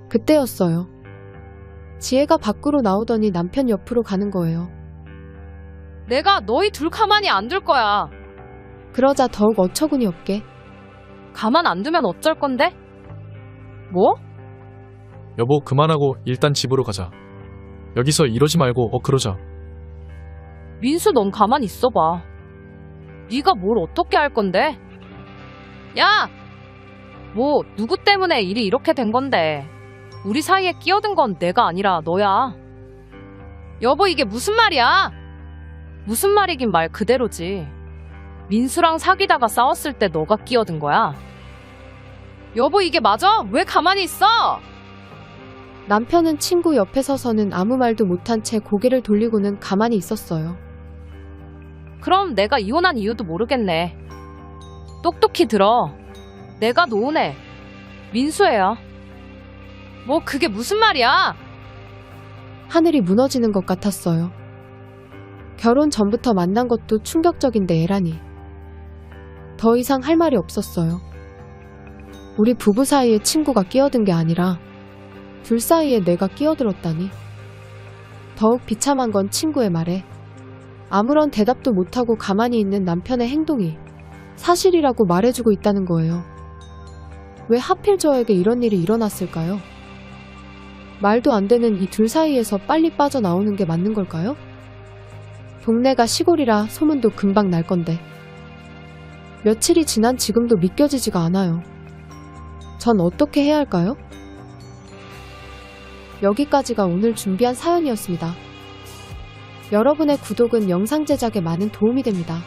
그때였어요. 지혜가 밖으로 나오더니 남편 옆으로 가는 거예요. 내가 너희 둘 가만히 안 둘 거야. 그러자 더욱 어처구니 없게 가만 안 두면 어쩔 건데? 뭐? 여보, 그만하고 일단 집으로 가자. 여기서 이러지 말고 그러자. 민수, 넌 가만히 있어봐. 네가 뭘 어떻게 할 건데? 야! 뭐 누구 때문에 일이 이렇게 된 건데? 우리 사이에 끼어든 건 내가 아니라 너야. 여보, 이게 무슨 말이야? 무슨 말이긴 말 그대로지. 민수랑 사귀다가 싸웠을 때 너가 끼어든 거야. 여보, 이게 맞아? 왜 가만히 있어? 남편은 친구 옆에 서서는 아무 말도 못한 채 고개를 돌리고는 가만히 있었어요. 그럼 내가 이혼한 이유도 모르겠네. 똑똑히 들어. 내가 노은혜, 민수애야. 뭐 그게 무슨 말이야? 하늘이 무너지는 것 같았어요. 결혼 전부터 만난 것도 충격적인데 애라니. 더 이상 할 말이 없었어요. 우리 부부 사이에 친구가 끼어든 게 아니라 둘 사이에 내가 끼어들었다니. 더욱 비참한 건 친구의 말에 아무런 대답도 못하고 가만히 있는 남편의 행동이 사실이라고 말해주고 있다는 거예요. 왜 하필 저에게 이런 일이 일어났을까요? 말도 안 되는 이 둘 사이에서 빨리 빠져나오는 게 맞는 걸까요? 동네가 시골이라 소문도 금방 날 건데 며칠이 지난 지금도 믿겨지지가 않아요. 전 어떻게 해야 할까요? 여기까지가 오늘 준비한 사연이었습니다. 여러분의 구독은 영상 제작에 많은 도움이 됩니다.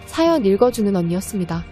사연 읽어주는 언니였습니다.